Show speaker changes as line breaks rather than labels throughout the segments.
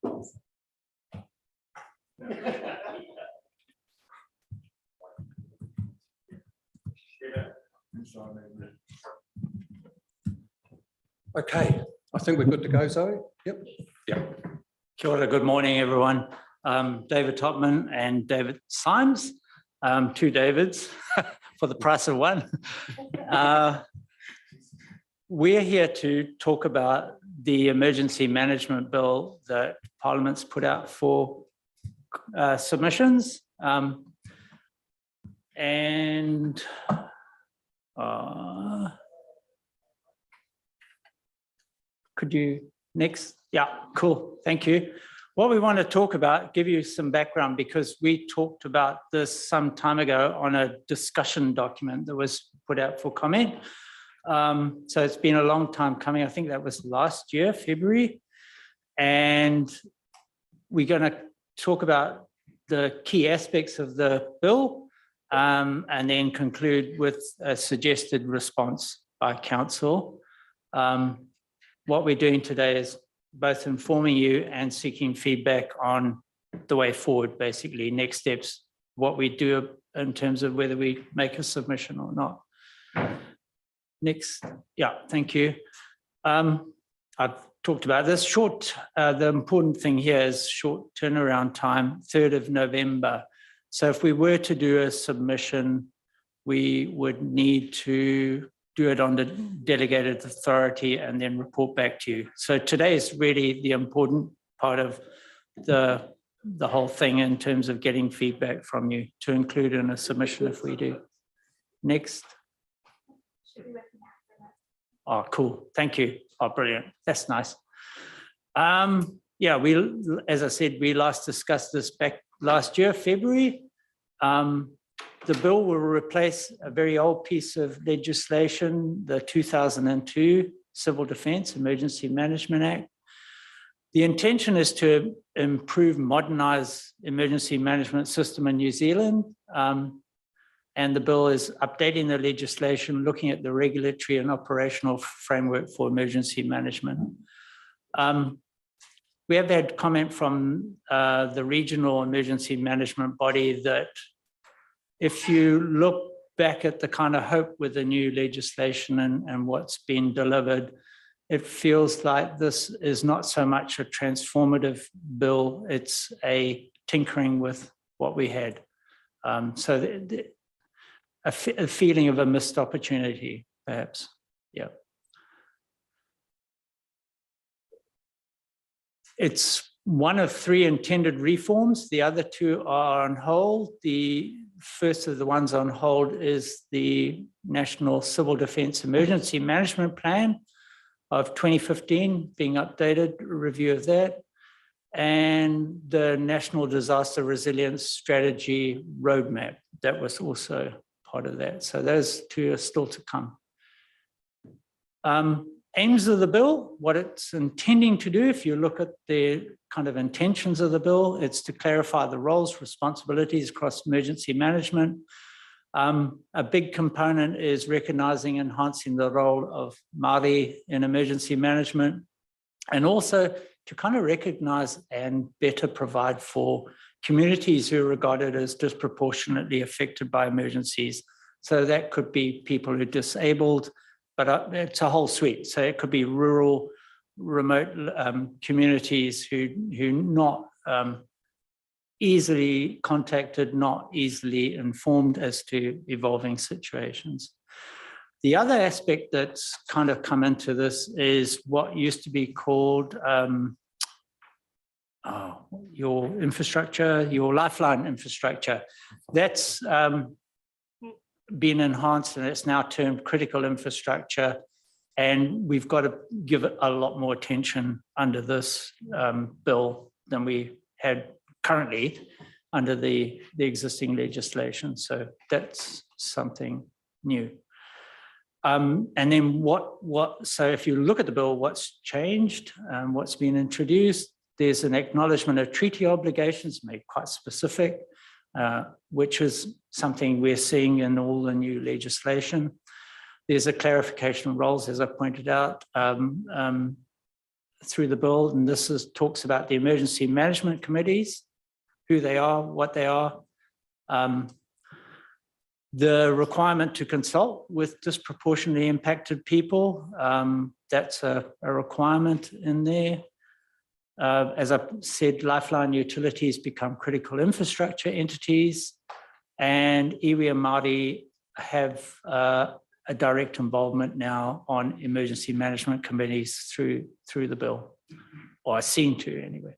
Okay, I think we're good to go, Zoe. Yep.
Yep. Kia ora, good morning, everyone. David Topman and David Symes, two Davids for the price of one. We're here to talk about the emergency management bill that Parliament's put out for submissions. Could you next? Yeah, cool. Thank you. What we want to talk about, give you some background, because we talked about this some time ago on a discussion document that was put out for comment. So it's been a long time coming. I think that was last year, February. And we're going to talk about the key aspects of the bill and then conclude with a suggested response by council. What we're doing today is both informing you and seeking feedback on the way forward, basically, next steps, what we do in terms of whether we make a submission or not. Next, yeah, thank you. I've talked about this. The important thing here is short turnaround time, 3rd of November. So if we were to do a submission, we would need to do it on the delegated authority and then report back to you. So today is really the important part of the whole thing in terms of getting feedback from you to include in a submission if we do. Next. Oh, cool. Thank you. Oh, brilliant. That's nice. Yeah, as I said, we last discussed this back last year, February. The bill will replace a very old piece of legislation, the 2002 Civil Defence Emergency Management Act. The intention is to improve, modernise emergency management system in New Zealand. And the bill is updating the legislation, looking at the regulatory and operational framework for emergency management. We have had comment from the regional emergency management body that if you look back at the kind of hope with the new legislation and what's been delivered, it feels like this is not so much a transformative bill, it's a tinkering with what we had. So a feeling of a missed opportunity, perhaps. Yeah. It's one of 3 intended reforms. The other 2 are on hold. The first of the ones on hold is the National Civil Defence Emergency Management Plan of 2015, being updated, a review of that, and the National Disaster Resilience Strategy Roadmap. That was also part of that. So those 2 are still to come. Aims of the bill, what it's intending to do, if you look at the kind of intentions of the bill, it's to clarify the roles, responsibilities across emergency management. A big component is recognising, enhancing the role of Māori in emergency management, and also to kind of recognise and better provide for communities who are regarded as disproportionately affected by emergencies. So that could be people who are disabled, but it's a whole suite. So it could be rural, remote communities who not easily contacted, not easily informed as to evolving situations. The other aspect that's kind of come into this is what used to be called your infrastructure, your lifeline infrastructure. That's been enhanced and it's now termed critical infrastructure. And we've got to give it a lot more attention under this bill than we had currently under the existing legislation. So that's something new. And then so if you look at the bill, what's changed, what's been introduced, there's an acknowledgement of treaty obligations made quite specific, which is something we're seeing in all the new legislation. There's a clarification of roles, as I pointed out, through the bill, and this talks about the emergency management committees, who they are, what they are. The requirement to consult with disproportionately impacted people, that's a requirement in there. As I said, Lifeline Utilities become critical infrastructure entities, and iwi and Māori have a direct involvement now on emergency management committees through the bill, or seem to anyway.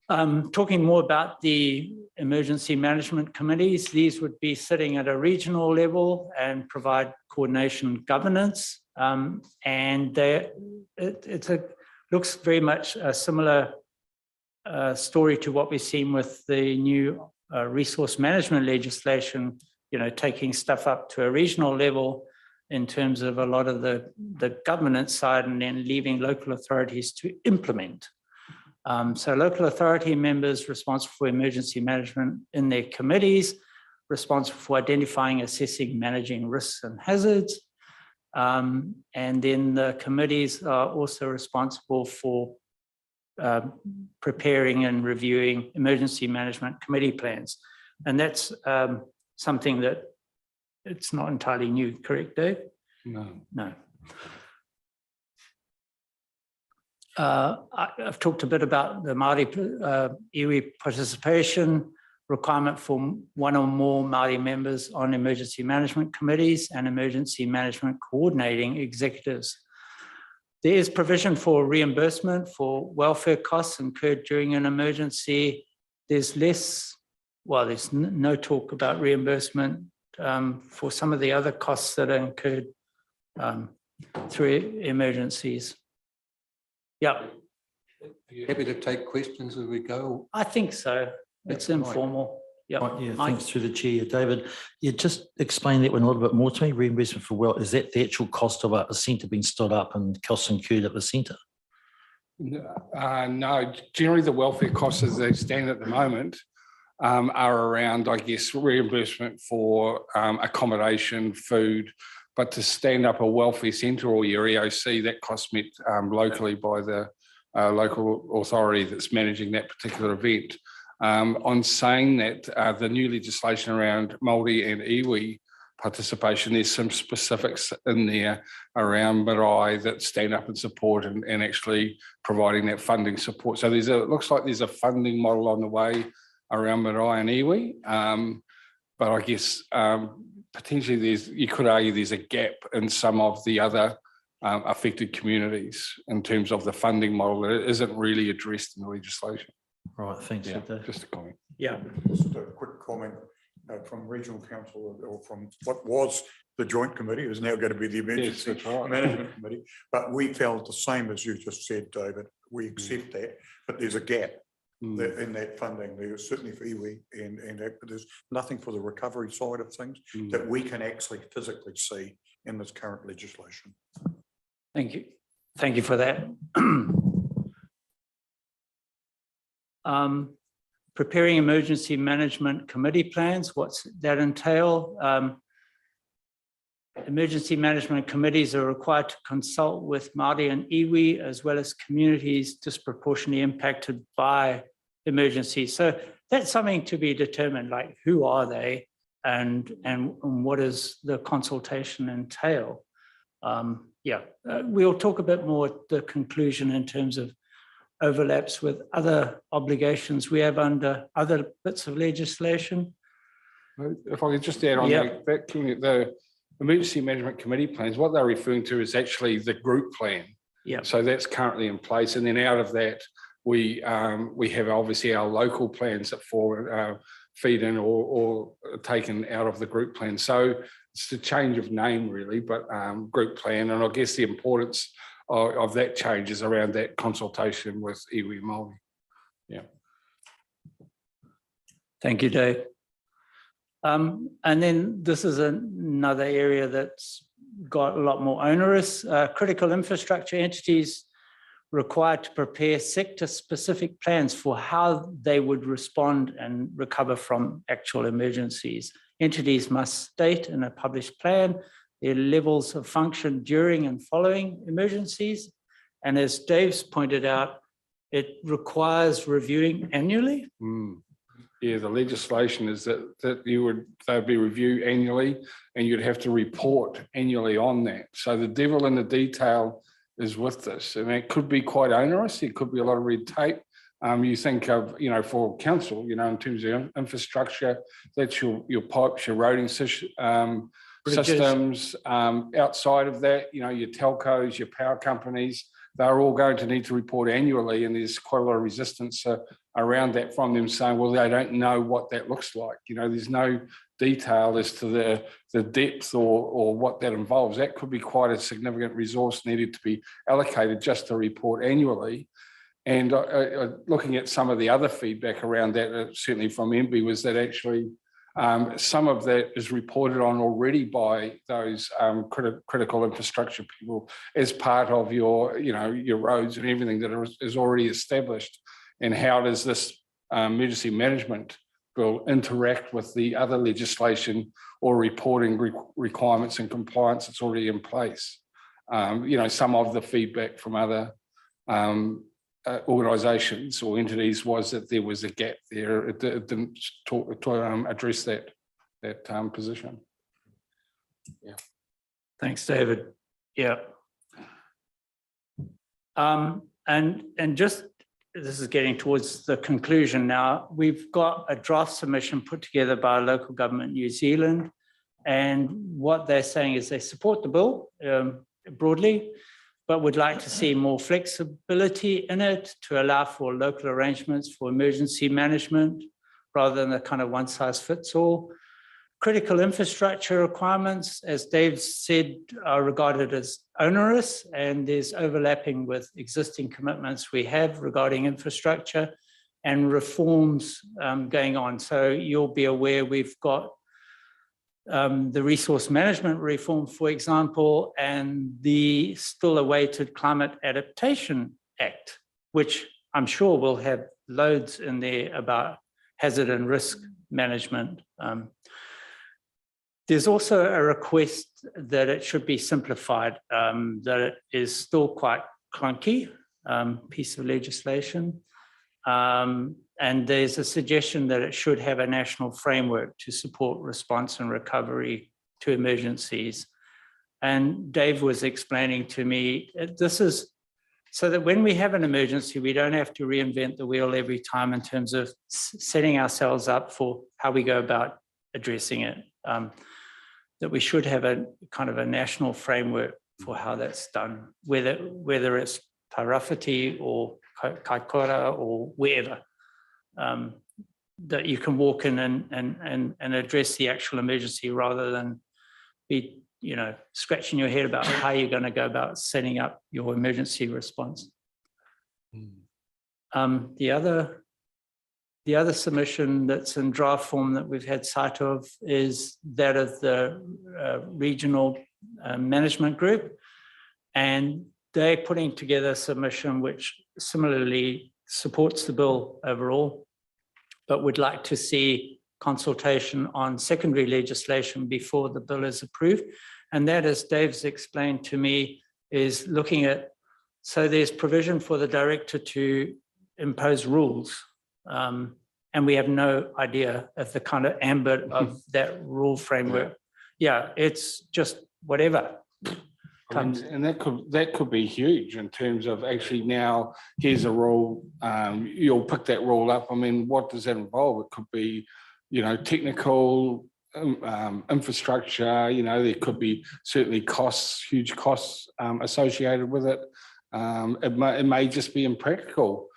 Talking more about the emergency management committees, these would be sitting at a regional level and provide coordination governance. And it looks very much a similar story to what we've seen with the new resource management legislation, taking stuff up to a regional level in terms of a lot of the governance side, and then leaving local authorities to implement. So local authority members responsible for emergency management in their committees, responsible for identifying, assessing, managing risks and hazards. And then the committees are also responsible for preparing and reviewing emergency management committee plans. And that's something that it's not entirely new, correct, Dave? No. I've talked a bit about the Māori iwi participation, requirement for one or more Māori members on emergency management committees and emergency management coordinating executives. There is provision for reimbursement for welfare costs incurred during an emergency. There's there's no talk about reimbursement for some of the other costs that are incurred through emergencies. Yeah.
Are you happy to take questions as we go?
I think so. It's informal.
Yeah, thanks through the chair, David. You just explain that one a little bit more to me. Reimbursement for is that the actual cost of a centre being stood up and costs incurred at the centre?
No, generally the welfare costs as they stand at the moment are around, I guess, reimbursement for accommodation, food, but to stand up a welfare centre or your EOC, that cost met locally by the local authority that's managing that particular event. On saying that, the new legislation around Māori and iwi participation, there's some specifics in there around marae that stand up and support and actually providing that funding support. So it looks like there's a funding model on the way around marae and iwi, but I guess potentially you could argue there's a gap in some of the other affected communities in terms of the funding model that isn't really addressed in the legislation.
Right, thanks.
Yeah, just a comment.
Yeah.
Just a quick comment from Regional Council, or from what was the Joint Committee, is now going to be the Emergency Management Committee. But we felt the same as you just said, David. We accept that, but there's a gap in that funding. There's certainly for iwi and that, but there's nothing for the recovery side of things that we can actually physically see in this current legislation.
Thank you. Thank you for that. Preparing emergency management committee plans, what's that entail? Emergency management committees are required to consult with Māori and iwi, as well as communities disproportionately impacted by emergencies. So that's something to be determined, like who are they and what does the consultation entail? We'll talk a bit more at the conclusion in terms of overlaps with other obligations we have under other bits of legislation.
If I could just add on that, the emergency management committee plans, what they're referring to is actually the group plan.
Yeah.
So that's currently in place, and then out of that, we have obviously our local plans that feed in or taken out of the group plan. So it's a change of name really, but group plan, and I guess the importance of that change is around that consultation with iwi Māori. Yeah.
Thank you, Dave. And then this is another area that's got a lot more onerous. Critical infrastructure entities required to prepare sector-specific plans for how they would respond and recover from actual emergencies. Entities must state in a published plan their levels of function during and following emergencies, And as Dave's pointed out, it requires reviewing annually.
Yeah, the legislation is that they'd be reviewed annually, and you'd have to report annually on that. So the devil in the detail is with this, and it could be quite onerous. It could be a lot of red tape. You think of, for council, in terms of infrastructure, that's your pipes, your roading systems. Outside of that, your telcos, your power companies, they're all going to need to report annually, and there's quite a lot of resistance around that from them, saying, well, they don't know what that looks like. There's no detail as to the depth or what that involves. That could be quite a significant resource needed to be allocated just to report annually. And looking at some of the other feedback around that, certainly from MB, was that actually some of that is reported on already by those critical infrastructure people as part of your roads and everything that is already established. And how does this emergency management bill interact with the other legislation or reporting requirements and compliance that's already in place? Some of the feedback from other organisations or entities was that there was a gap there. It didn't address that position. Yeah.
Thanks, David. Yeah. And just, this is getting towards the conclusion now. We've got a draft submission put together by Local Government New Zealand, and what they're saying is they support the bill broadly, but would like to see more flexibility in it to allow for local arrangements for emergency management rather than the kind of one size fits all. Critical infrastructure requirements, as Dave said, are regarded as onerous, and there's overlapping with existing commitments we have regarding infrastructure and reforms going on. So you'll be aware we've got the resource management reform, for example, and the still awaited Climate Adaptation Act, which I'm sure will have loads in there about hazard and risk management. There's also a request that it should be simplified, that it is still quite clunky piece of legislation. And there's a suggestion that it should have a national framework to support response and recovery to emergencies. And Dave was explaining to me, this is so that when we have an emergency, we don't have to reinvent the wheel every time in terms of setting ourselves up for how we go about addressing it. That we should have a kind of a national framework for how that's done, whether it's Tairāwhiti or Kaikoura or wherever, that you can walk in and address the actual emergency rather than be, scratching your head about how you're going to go about setting up your emergency response. The other submission that's in draft form that we've had sight of is that of the regional management group, and they're putting together a submission which similarly supports the bill overall, but would like to see consultation on secondary legislation before the bill is approved. And that, as Dave's explained to me, is looking at, so there's provision for the director to impose rules, and we have no idea of the kind of ambit of that rule framework. Yeah, it's just whatever.
And that could be huge in terms of actually now here's a rule, you'll pick that rule up. I mean, what does that involve? It could be, technical infrastructure, there could be certainly costs, huge costs associated with it. It may just be impractical,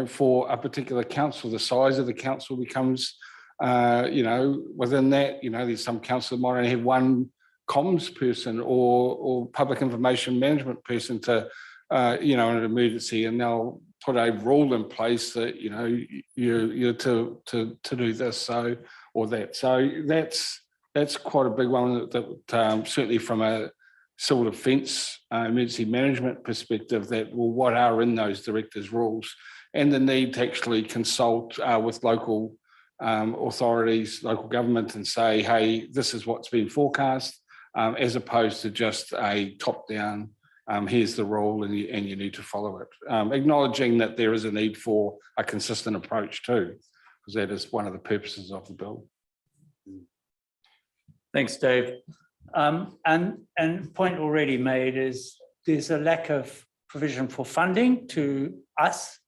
for a particular council. The size of the council becomes, within that, there's some council that might only have one comms person or public information management person to, in an emergency, and they'll put a rule in place that, you're to do this, or that. So that's quite a big one that certainly from a civil defence emergency management perspective, that, well, what are in those directors' rules, and the need to actually consult with local authorities, local government, and say, hey, this is what's been forecast, as opposed to just a top-down, here's the rule and you need to follow it. Acknowledging that there is a need for a consistent approach too, because that is one of the purposes of the bill.
Thanks, Dave. And point already made is there's a lack of provision for funding to us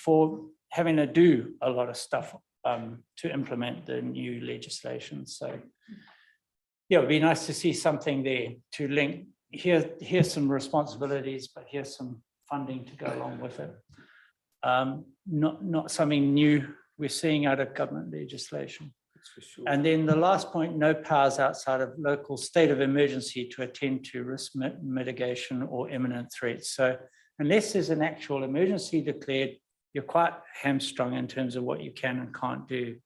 for having to do a lot of stuff to implement the new legislation. So yeah, it'd be nice to see something there to link. Here's some responsibilities, but here's some funding to go along with it. Not something new we're seeing out of government legislation. And then the last point, no powers outside of local state of emergency to attend to risk mitigation or imminent threats. So unless there's an actual emergency declared, you're quite hamstrung in terms of what you can and can't do.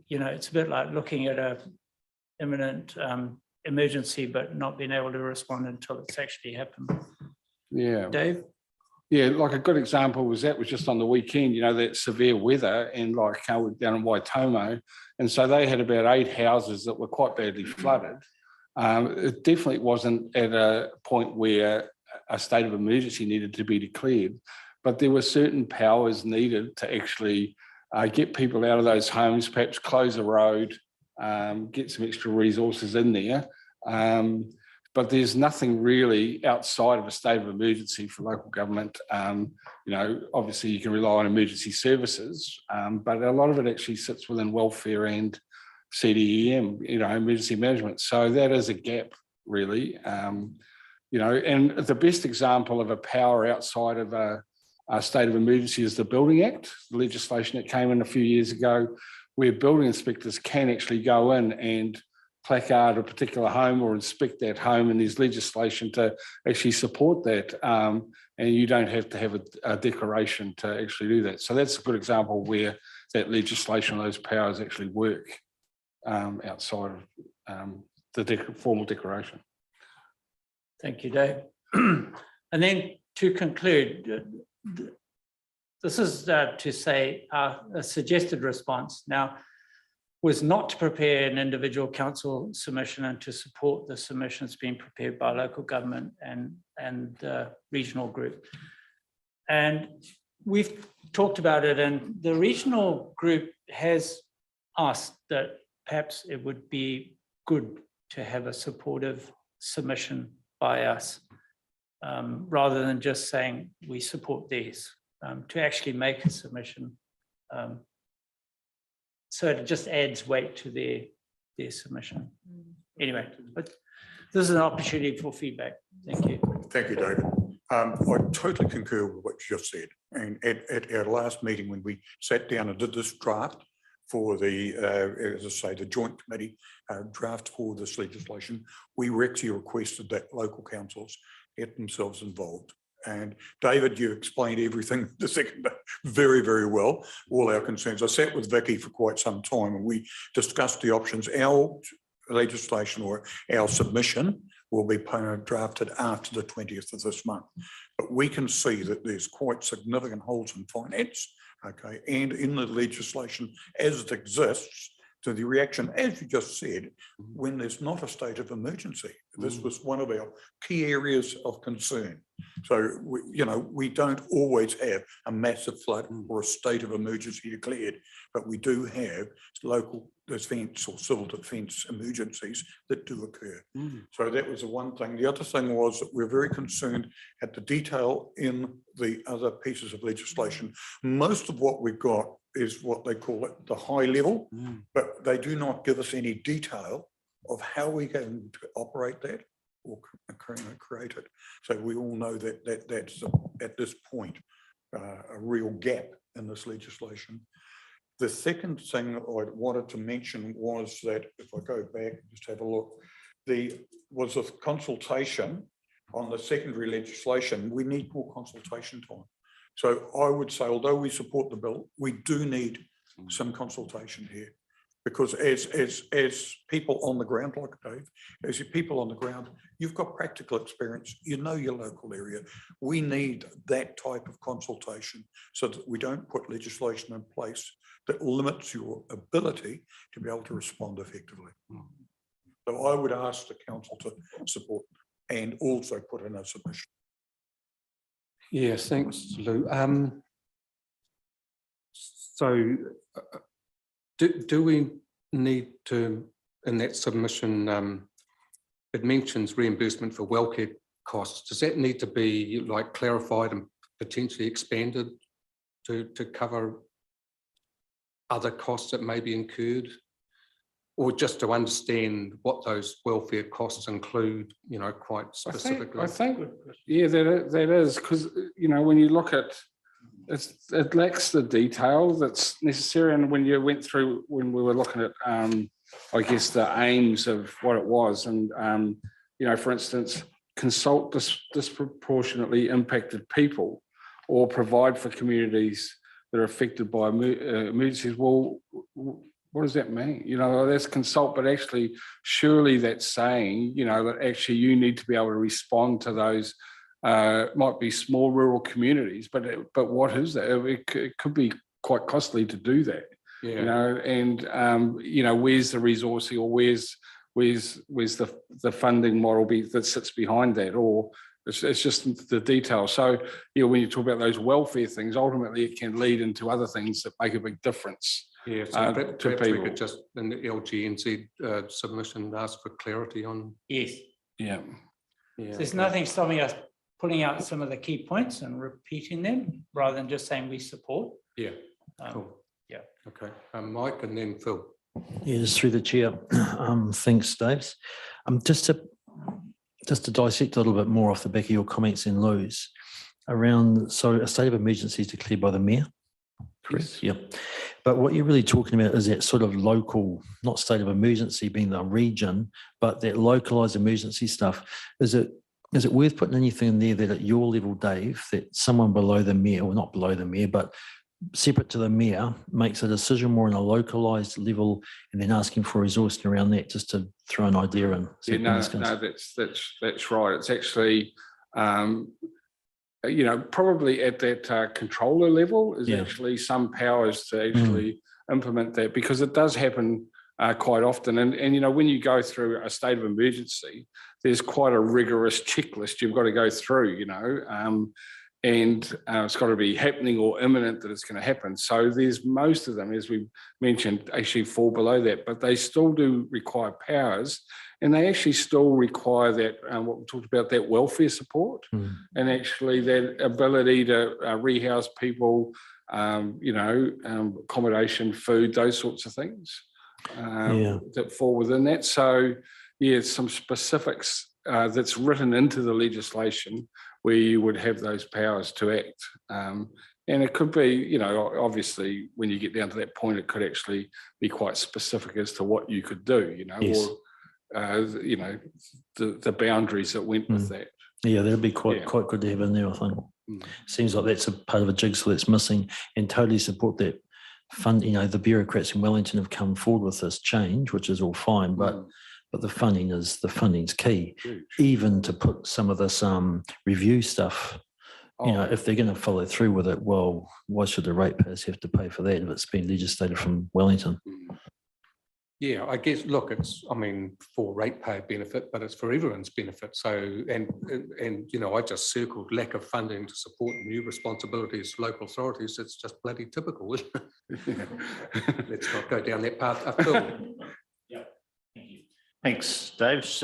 You know, it's a bit like looking at a imminent emergency, but not being able to respond until it's actually happened.
Yeah.
Dave?
Yeah, like a good example was just on the weekend, you know, that severe weather and like down in Waitomo. And so they had about 8 houses that were quite badly flooded. It definitely wasn't at a point where a state of emergency needed to be declared, but there were certain powers needed to actually get people out of those homes, perhaps close a road, get some extra resources in there. But there's nothing really outside of a state of emergency for local government. You know, obviously you can rely on emergency services, but a lot of it actually sits within welfare and CDEM, you know, emergency management. So that is a gap really. You know, and the best example of a power outside of a state of emergency is the Building Act, the legislation that came in a few years ago, where building inspectors can actually go in and placard a particular home or inspect that home, and there's legislation to actually support that, and you don't have to have a declaration to actually do that. So that's a good example where that legislation, those powers actually work outside of the formal declaration.
Thank you, Dave. And then to conclude, this is to say a suggested response now was not to prepare an individual council submission and to support the submissions being prepared by local government and the regional group. And we've talked about it, and the regional group has asked that perhaps it would be good to have a supportive submission by us, rather than just saying we support these, to actually make a submission. So it just adds weight to their submission. Anyway, but this is an opportunity for feedback. Thank you.
Thank you, David. I totally concur with what you just said. And at our last meeting, when we sat down and did this draft for the, as I say, the joint committee draft for this legislation, we actually requested that local councils get themselves involved. And David, you explained everything the second day very, very well, all our concerns. I sat with Vicky for quite some time and we discussed the options. Our legislation or our submission will be drafted after the 20th of this month. But we can see that there's quite significant holes in finance, okay, and in the legislation as it exists, to the reaction, as you just said, when there's not a state of emergency. This was one of our key areas of concern. So, we don't always have a massive flood or a state of emergency declared, but we do have local defence or civil defence emergencies that do occur. So that was the one thing. The other thing was that we're very concerned at the detail in the other pieces of legislation. Most of what we've got is what they call it the high level, but they do not give us any detail of how we're going to operate that or create it. So we all know that that's at this point a real gap in this legislation. The second thing I wanted to mention was that if I go back, just have a look, was a consultation on the secondary legislation. We need more consultation time. So I would say, although we support the bill, we do need some consultation here, because as people on the ground, like Dave, as people on the ground, you've got practical experience, you know your local area. We need that type of consultation so that we don't put legislation in place that limits your ability to be able to respond effectively. So I would ask the council to support and also put in a submission.
Yes, thanks, Lou. So do we need to, in that submission, it mentions reimbursement for welfare costs. Does that need to be like clarified and potentially expanded to cover other costs that may be incurred? Or just to understand what those welfare costs include, you know, quite specifically?
I think yeah, that is, because, you know, when you look at it lacks the detail that's necessary. And when you went through, when we were looking at, I guess, the aims of what it was, and, you know, for instance, consult disproportionately impacted people or provide for communities that are affected by emergencies. Well, what does that mean? You know, that's consult, but actually, surely that's saying, you know, that actually you need to be able to respond to those, might be small rural communities, but what is that? It could be quite costly to do that. Yeah. You know, and you know, where's the resourcing, or where's the funding model that sits behind that, or it's just the detail. So, you know, when you talk about those welfare things, ultimately it can lead into other things that make a big difference. Yeah, so perhaps we could just, in the LGNZ submission, ask for clarity on.
Yes.
Yeah.
Yeah. There's nothing stopping us pulling out some of the key points and repeating them rather than just saying we support.
Yeah. Cool. Yeah. Okay. Mike and then Phil.
Yes, through the chair. Thanks, Dave. Just to dissect a little bit more off the back of your comments in Lou's around, so a state of emergency is declared by the mayor. Correct. Yes. Yeah. But what you're really talking about is that sort of local, not state of emergency being the region, but that localized emergency stuff. Is it worth putting anything in there that at your level, Dave, that someone below the mayor, or not below the mayor, but separate to the mayor, makes a decision more on a localized level, and then asking for resourcing around that, just to throw an idea in?
Yeah, no, that's right. It's actually, you know, probably at that controller level is actually some powers to actually implement that, because it does happen quite often. And, you know, when you go through a state of emergency, there's quite a rigorous checklist you've got to go through, you know, and it's got to be happening or imminent that it's going to happen. So there's most of them, as we mentioned, actually fall below that, but they still do require powers, and they actually still require that, what we talked about, that welfare support, and actually that ability to rehouse people, you know, accommodation, food, those sorts of things that fall within that. So yeah, some specifics that's written into the legislation where you would have those powers to act. And it could be, you know, obviously when you get down to that point, it could actually be quite specific as to what you could do, you know, or, you know, the boundaries that went with that.
Yeah, that'd be quite good to have in there, I think. Seems like that's a part of a jigsaw that's missing, and totally support that fund. You know, the bureaucrats in Wellington have come forward with this change, which is all fine, but the funding's key. Huge. Even to put some of this review stuff, you know, if they're going to follow through with it, well, why should the ratepayers have to pay for that if it's been legislated from Wellington?
Yeah, I guess, look, it's, I mean, for ratepayer benefit, but it's for everyone's benefit. So, and you know, I just circled lack of funding to support new responsibilities for local authorities. It's just bloody typical, isn't it? Let's not go down that path. Phil.
Yeah, thank you. Thanks, Dave. Just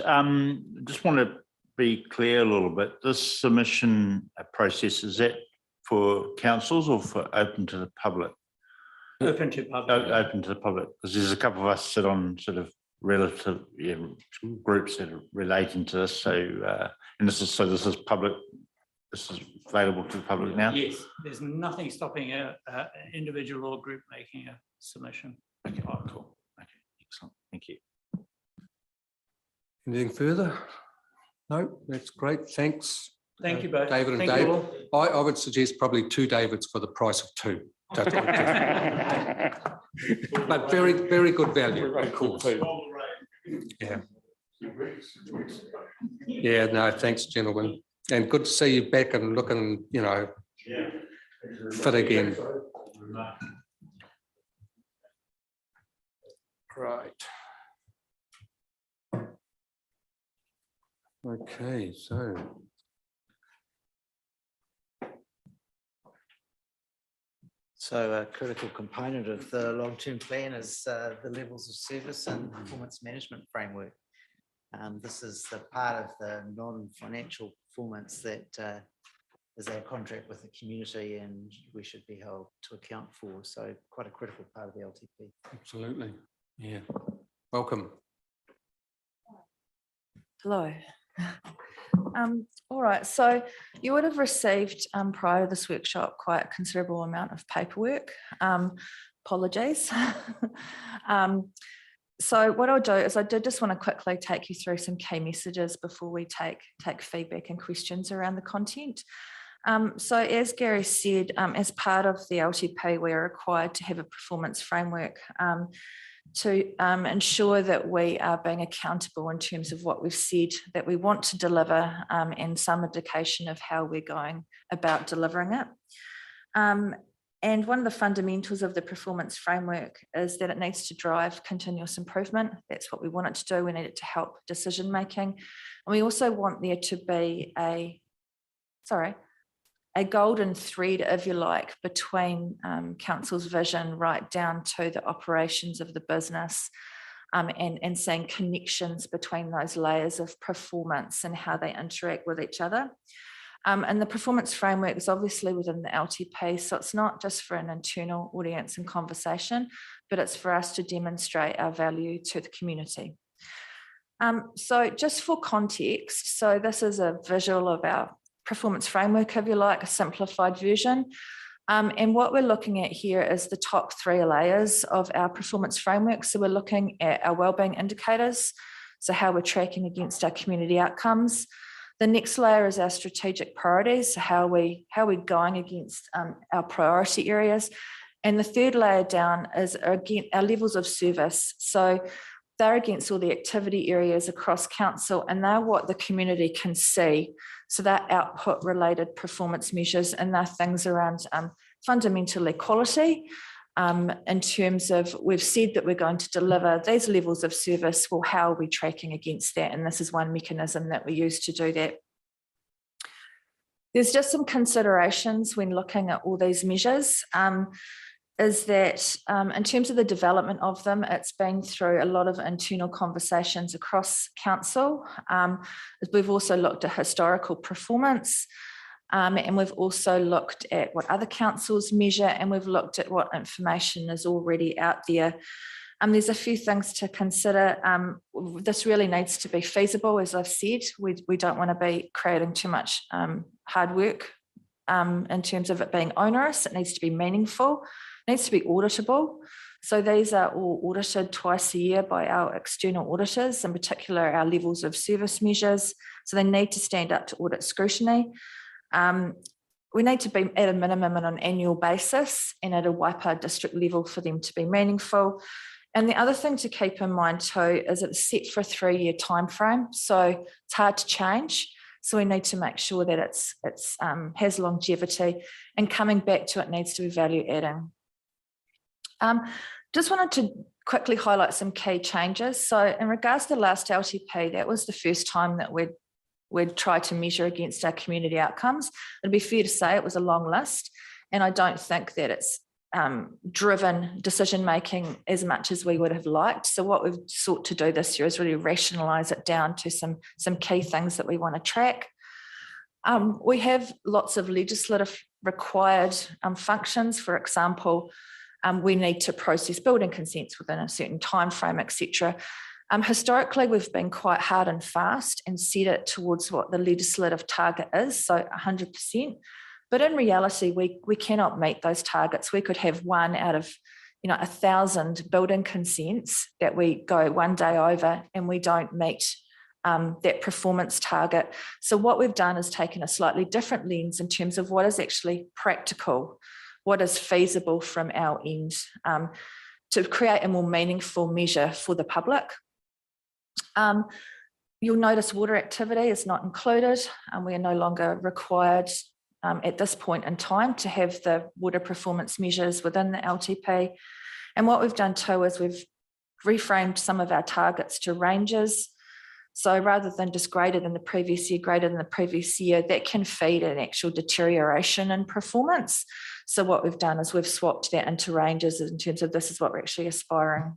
want to be clear a little bit. This submission process, is that for councils or for open to the public?
Open to public.
Open to the public, because there's a couple of us sit on sort of relative groups that are relating to this. So, and this is public. This is available to the public now.
Yes, there's nothing stopping an individual or group making a submission.
Okay, oh, cool. Okay, excellent. Thank you.
Anything further? No, that's great. Thanks.
Thank you both.
David and David. I would suggest probably 2 Davids for the price of 2. But very, very good value, of course. Yeah. Yeah, no, thanks, gentlemen. And good to see you back and looking, you know, fit again. Right. Okay, so
So a critical component of the long-term plan is the levels of service and performance management framework. This is the part of the non-financial performance that is our contract with the community, and we should be held to account for. So quite a critical part of the LTP.
Absolutely. Yeah. Welcome.
Hello. All right, so you would have received prior to this workshop quite a considerable amount of paperwork. Apologies. So what I'll do is I did just want to quickly take you through some key messages before we take feedback and questions around the content. So as Gary said, as part of the LTP, we are required to have a performance framework to ensure that we are being accountable in terms of what we've said that we want to deliver, and some indication of how we're going about delivering it. And one of the fundamentals of the performance framework is that it needs to drive continuous improvement. That's what we want it to do. We need it to help decision making. And we also want there to be a golden thread, if you like, between council's vision right down to the operations of the business, and seeing connections between those layers of performance and how they interact with each other. And the performance framework is obviously within the LTP, so it's not just for an internal audience and conversation, but it's for us to demonstrate our value to the community. So just for context, so this is a visual of our performance framework, if you like, a simplified version. And what we're looking at here is the top 3 layers of our performance framework. So we're looking at our wellbeing indicators, so how we're tracking against our community outcomes. The next layer is our strategic priorities, so how we're going against our priority areas. And the third layer down is again our levels of service. So they're against all the activity areas across council, and they're what the community can see. So they're output related performance measures, and they're things around fundamental equality, in terms of we've said that we're going to deliver these levels of service. Well, how are we tracking against that? And this is one mechanism that we use to do that. There's just some considerations when looking at all these measures. Is that in terms of the development of them, it's been through a lot of internal conversations across council. We've also looked at historical performance, and we've also looked at what other councils measure, and we've looked at what information is already out there. There's a few things to consider. This really needs to be feasible, as I've said. We don't want to be creating too much hard work in terms of it being onerous. It needs to be meaningful. Needs to be auditable. So these are all audited twice a year by our external auditors, in particular our levels of service measures. So they need to stand up to audit scrutiny. We need to be at a minimum on an annual basis and at a Waipa district level for them to be meaningful. And the other thing to keep in mind too is it's set for a 3-year time frame. So it's hard to change. So we need to make sure that it has longevity, and coming back to it needs to be value adding. Just wanted to quickly highlight some key changes. So in regards to the last LTP, that was the first time that we'd tried to measure against our community outcomes. It'd be fair to say it was a long list, and I don't think that it's driven decision-making as much as we would have liked. So what we've sought to do this year is really rationalise it down to some key things that we want to track. We have lots of legislative required functions. For example, we need to process building consents within a certain time frame, etc. Historically, we've been quite hard and fast and set it towards what the legislative target is, so 100%. But in reality, we cannot meet those targets. We could have 1 out of 1,000 building consents that we go one day over, and we don't meet that performance target. So what we've done is taken a slightly different lens in terms of what is actually practical, what is feasible from our end, to create a more meaningful measure for the public. You'll notice water activity is not included, and we are no longer required at this point in time to have the water performance measures within the LTP. And what we've done too is we've reframed some of our targets to ranges. So rather than just greater than the previous year, greater than the previous year, that can feed an actual deterioration in performance. So what we've done is we've swapped that into ranges in terms of this is what we're actually aspiring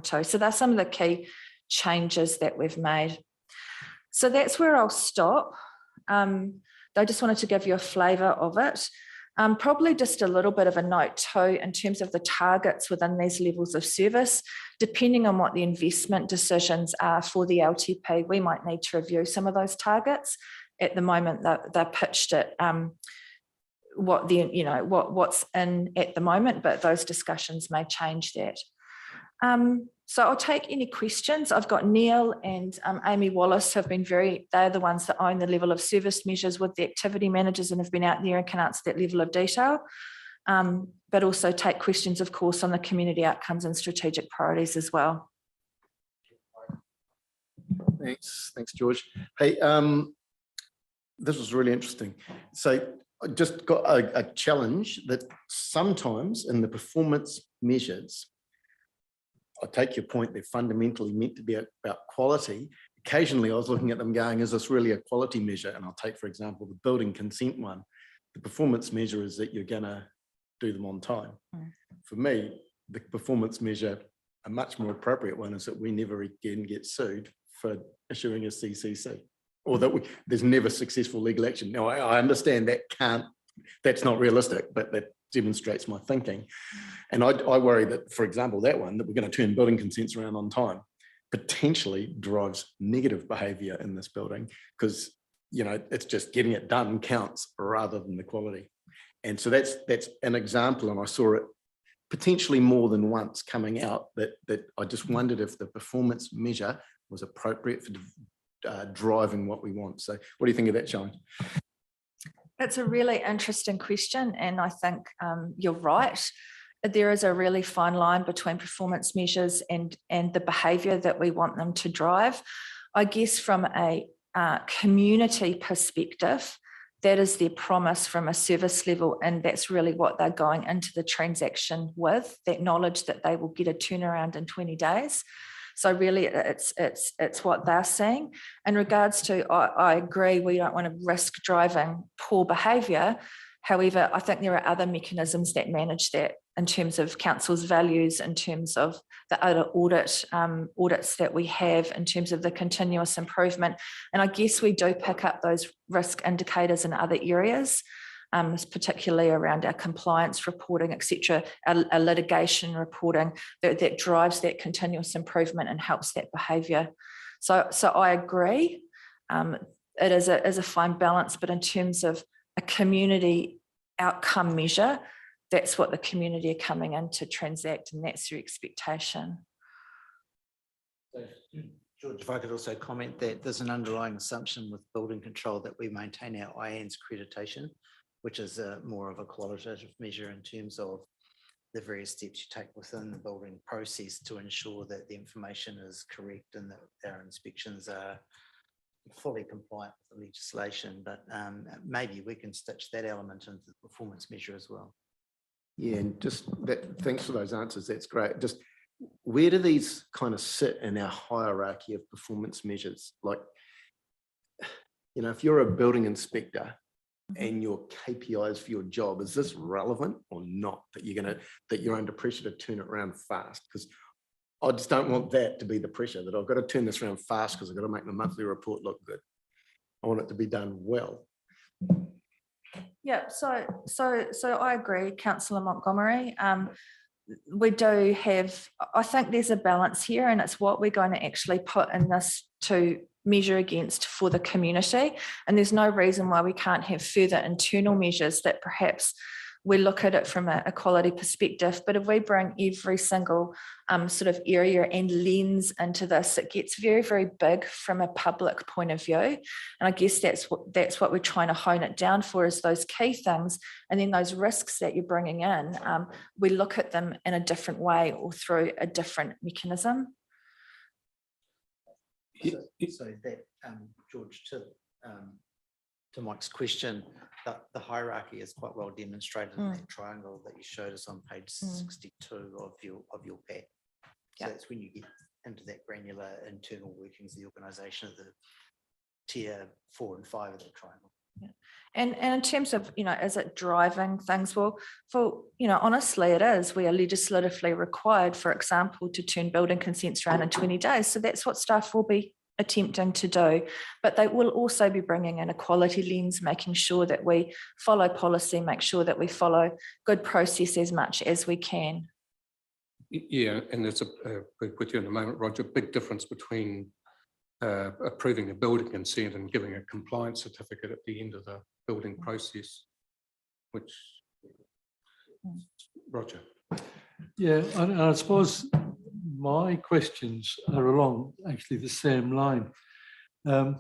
to. So that's some of the key changes that we've made. So that's where I'll stop. I just wanted to give you a flavour of it. Probably just a little bit of a note too in terms of the targets within these levels of service. Depending on what the investment decisions are for the LTP, we might need to review some of those targets. At the moment, they're pitched at what's in at the moment, but those discussions may change that. So I'll take any questions. I've got Neil and Amy Wallace have been they're the ones that own the level of service measures with the activity managers and have been out there and can answer that level of detail. But also take questions, of course, on the community outcomes and strategic priorities as well.
Thanks, George. Hey, this was really interesting. So I just got a challenge that sometimes in the performance measures, I take your point, they're fundamentally meant to be about quality. Occasionally I was looking at them going, is this really a quality measure? And I'll take, for example, the building consent one. The performance measure is that you're going to do them on time. For me, the performance measure, a much more appropriate one, is that we never again get sued for issuing a CCC, or that there's never successful legal action. Now, I understand that's not realistic, but that demonstrates my thinking. And I worry that, for example, that one, that we're going to turn building consents around on time, potentially drives negative behaviour in this building, because, you know, it's just getting it done counts rather than the quality. And so that's an example, and I saw it potentially more than once coming out, that I just wondered if the performance measure was appropriate for driving what we want. So what do you think of that challenge?
It's a really interesting question, and I think you're right. There is a really fine line between performance measures and the behaviour that we want them to drive. I guess from a community perspective, that is their promise from a service level, and that's really what they're going into the transaction with, that knowledge that they will get a turnaround in 20 days. So really it's what they're seeing. In regards to, I agree, we don't want to risk driving poor behaviour. However, I think there are other mechanisms that manage that in terms of council's values, in terms of the other audits that we have, in terms of the continuous improvement. And I guess we do pick up those risk indicators in other areas, particularly around our compliance reporting, etc., our litigation reporting that drives that continuous improvement and helps that behaviour. So I agree. It is a fine balance, but in terms of a community outcome measure, that's what the community are coming in to transact, and that's their expectation.
George, if I could also comment that there's an underlying assumption with building control that we maintain our IANZ accreditation, which is more of a qualitative measure in terms of the various steps you take within the building process to ensure that the information is correct and that our inspections are fully compliant with the legislation. But maybe we can stitch that element into the performance measure as well.
Yeah, and just that, thanks for those answers. That's great. Just where do these kind of sit in our hierarchy of performance measures? Like, you know, if you're a building inspector and your KPIs for your job, is this relevant or not? That you're under pressure to turn it around fast? Because I just don't want that to be the pressure, that I've got to turn this around fast because I've got to make my monthly report look good. I want it to be done well.
Yeah, so I agree, Councillor Montgomery. We do have, I think there's a balance here, and it's what we're going to actually put in this to measure against for the community. And there's no reason why we can't have further internal measures that perhaps we look at it from a quality perspective. But if we bring every single sort of area and lens into this, it gets very, very big from a public point of view. And I guess that's what we're trying to hone it down for, is those key things. And then those risks that you're bringing in, we look at them in a different way or through a different mechanism.
So that, George, to Mike's question, the hierarchy is quite well demonstrated in that triangle that you showed us on page 62 of your pack. So that's when you get into that granular internal workings of the organisation of the tier 4 and 5 of that triangle.
And in terms of, is it driving things? Well, honestly, it is. We are legislatively required, for example, to turn building consents around in 20 days. So that's what staff will be attempting to do. But they will also be bringing in a quality lens, making sure that we follow policy, make sure that we follow good process as much as we can.
Yeah, and there's with you in a moment, Roger, big difference between approving a building consent and giving a compliance certificate at the end of the building process, which, Roger.
Yeah, and I suppose my questions are along actually the same line. And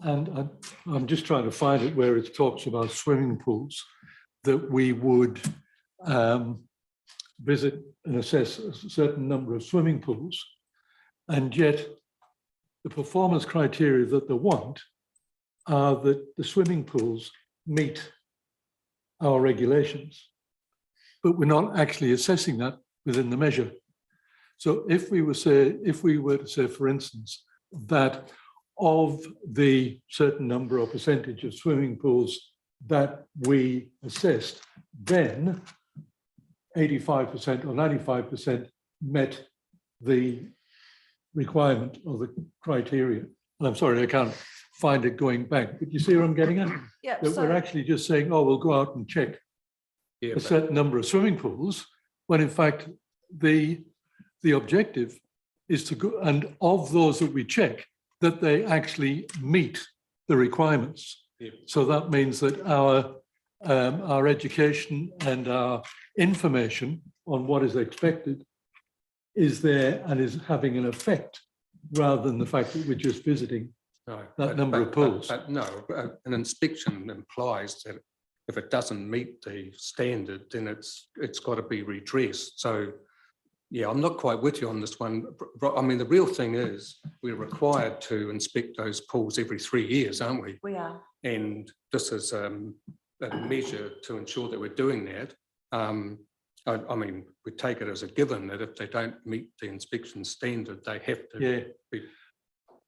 I'm just trying to find it where it talks about swimming pools, that we would visit and assess a certain number of swimming pools, and yet the performance criteria that they want are that the swimming pools meet our regulations, but we're not actually assessing that within the measure. So if we were to say, for instance, that of the certain number or percentage of swimming pools that we assessed, then 85% or 95% met the requirement or the criteria. And I'm sorry, I can't find it going back, but you see where I'm getting at?
Yeah,
That we're actually just saying, oh, we'll go out and check a certain number of swimming pools, when in fact the objective is to go, and of those that we check, that they actually meet the requirements.
Yeah.
So that means that our education and our information on what is expected is there and is having an effect, rather than the fact that we're just visiting that number of pools.
But no, an inspection implies that if it doesn't meet the standard, then it's got to be redressed. So yeah, I'm not quite with you on this one. I mean, the real thing is we're required to inspect those pools every 3 years, aren't we?
We are.
And this is a measure to ensure that we're doing that. I mean, we take it as a given that if they don't meet the inspection standard, they have to be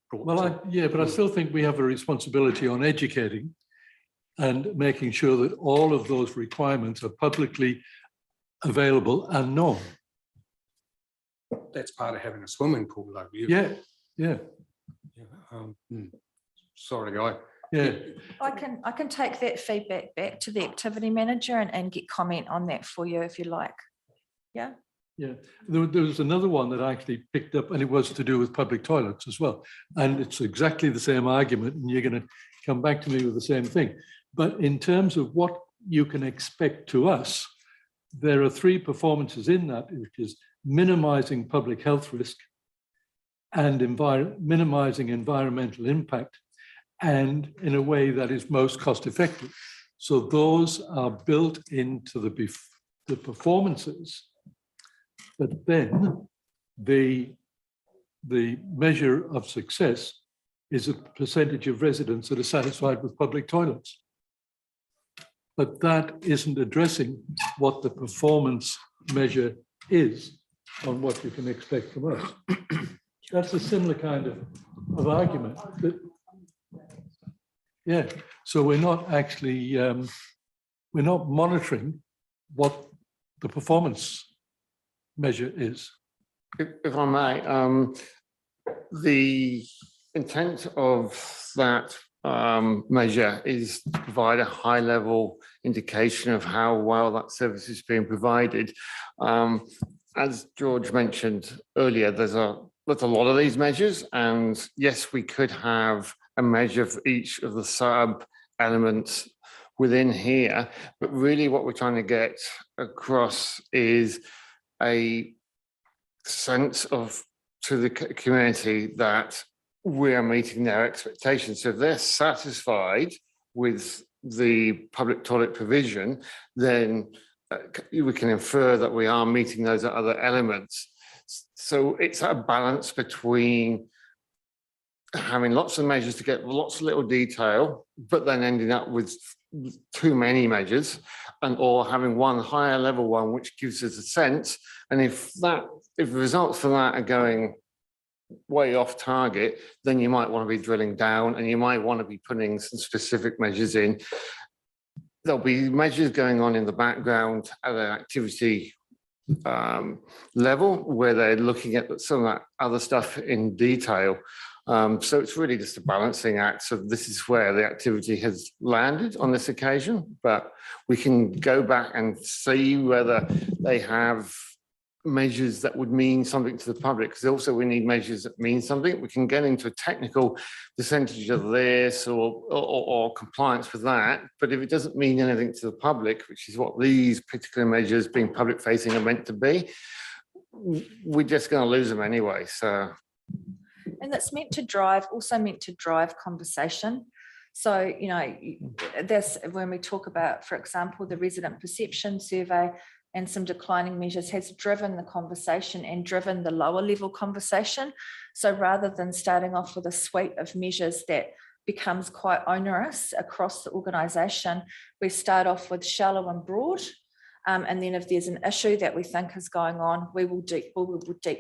brought to.
But I still think we have a responsibility on educating and making sure that all of those requirements are publicly available and known.
That's part of having a swimming pool, though.
Yeah.
Sorry,
I can take that feedback back to the activity manager and get comment on that for you if you like. Yeah.
Yeah, there was another one that I actually picked up, and it was to do with public toilets as well. And it's exactly the same argument, and you're going to come back to me with the same thing. But in terms of what you can expect to us, there are 3 performances in that, which is minimizing public health risk and minimizing environmental impact, and in a way that is most cost effective. So those are built into the performances, but then the measure of success is a percentage of residents that are satisfied with public toilets. But that isn't addressing what the performance measure is on what you can expect from us. That's a similar kind of argument. Yeah, so we're not actually, we're not monitoring what the performance measure is.
If I may, the intent of that measure is to provide a high level indication of how well that service is being provided. As George mentioned earlier, there's a lot of these measures, and yes, we could have a measure for each of the sub elements within here, but really what we're trying to get across is a sense of to the community that we are meeting their expectations. So if they're satisfied with the public toilet provision, then we can infer that we are meeting those other elements. So it's a balance between having lots of measures to get lots of little detail, but then ending up with too many measures, and or having one higher level one which gives us a sense. And if the results for that are going
way off target, then you might want to be drilling down and you might want to be putting some specific measures in. There'll be measures going on in the background at an activity level where they're looking at some of that other stuff in detail. So it's really just a balancing act. So this is where the activity has landed on this occasion, but we can go back and see whether they have measures that would mean something to the public, because also we need measures that mean something. We can get into a technical percentage of this or compliance with that, but if it doesn't mean anything to the public, which is what these particular measures being public facing are meant to be, we're just going to lose them anyway. So,
and that's also meant to drive conversation. So, you know, this, when we talk about, for example, the resident perception survey and some declining measures, has driven the conversation and driven the lower level conversation. So rather than starting off with a suite of measures that becomes quite onerous across the organisation, we start off with shallow and broad. And then if there's an issue that we think is going on, we will deep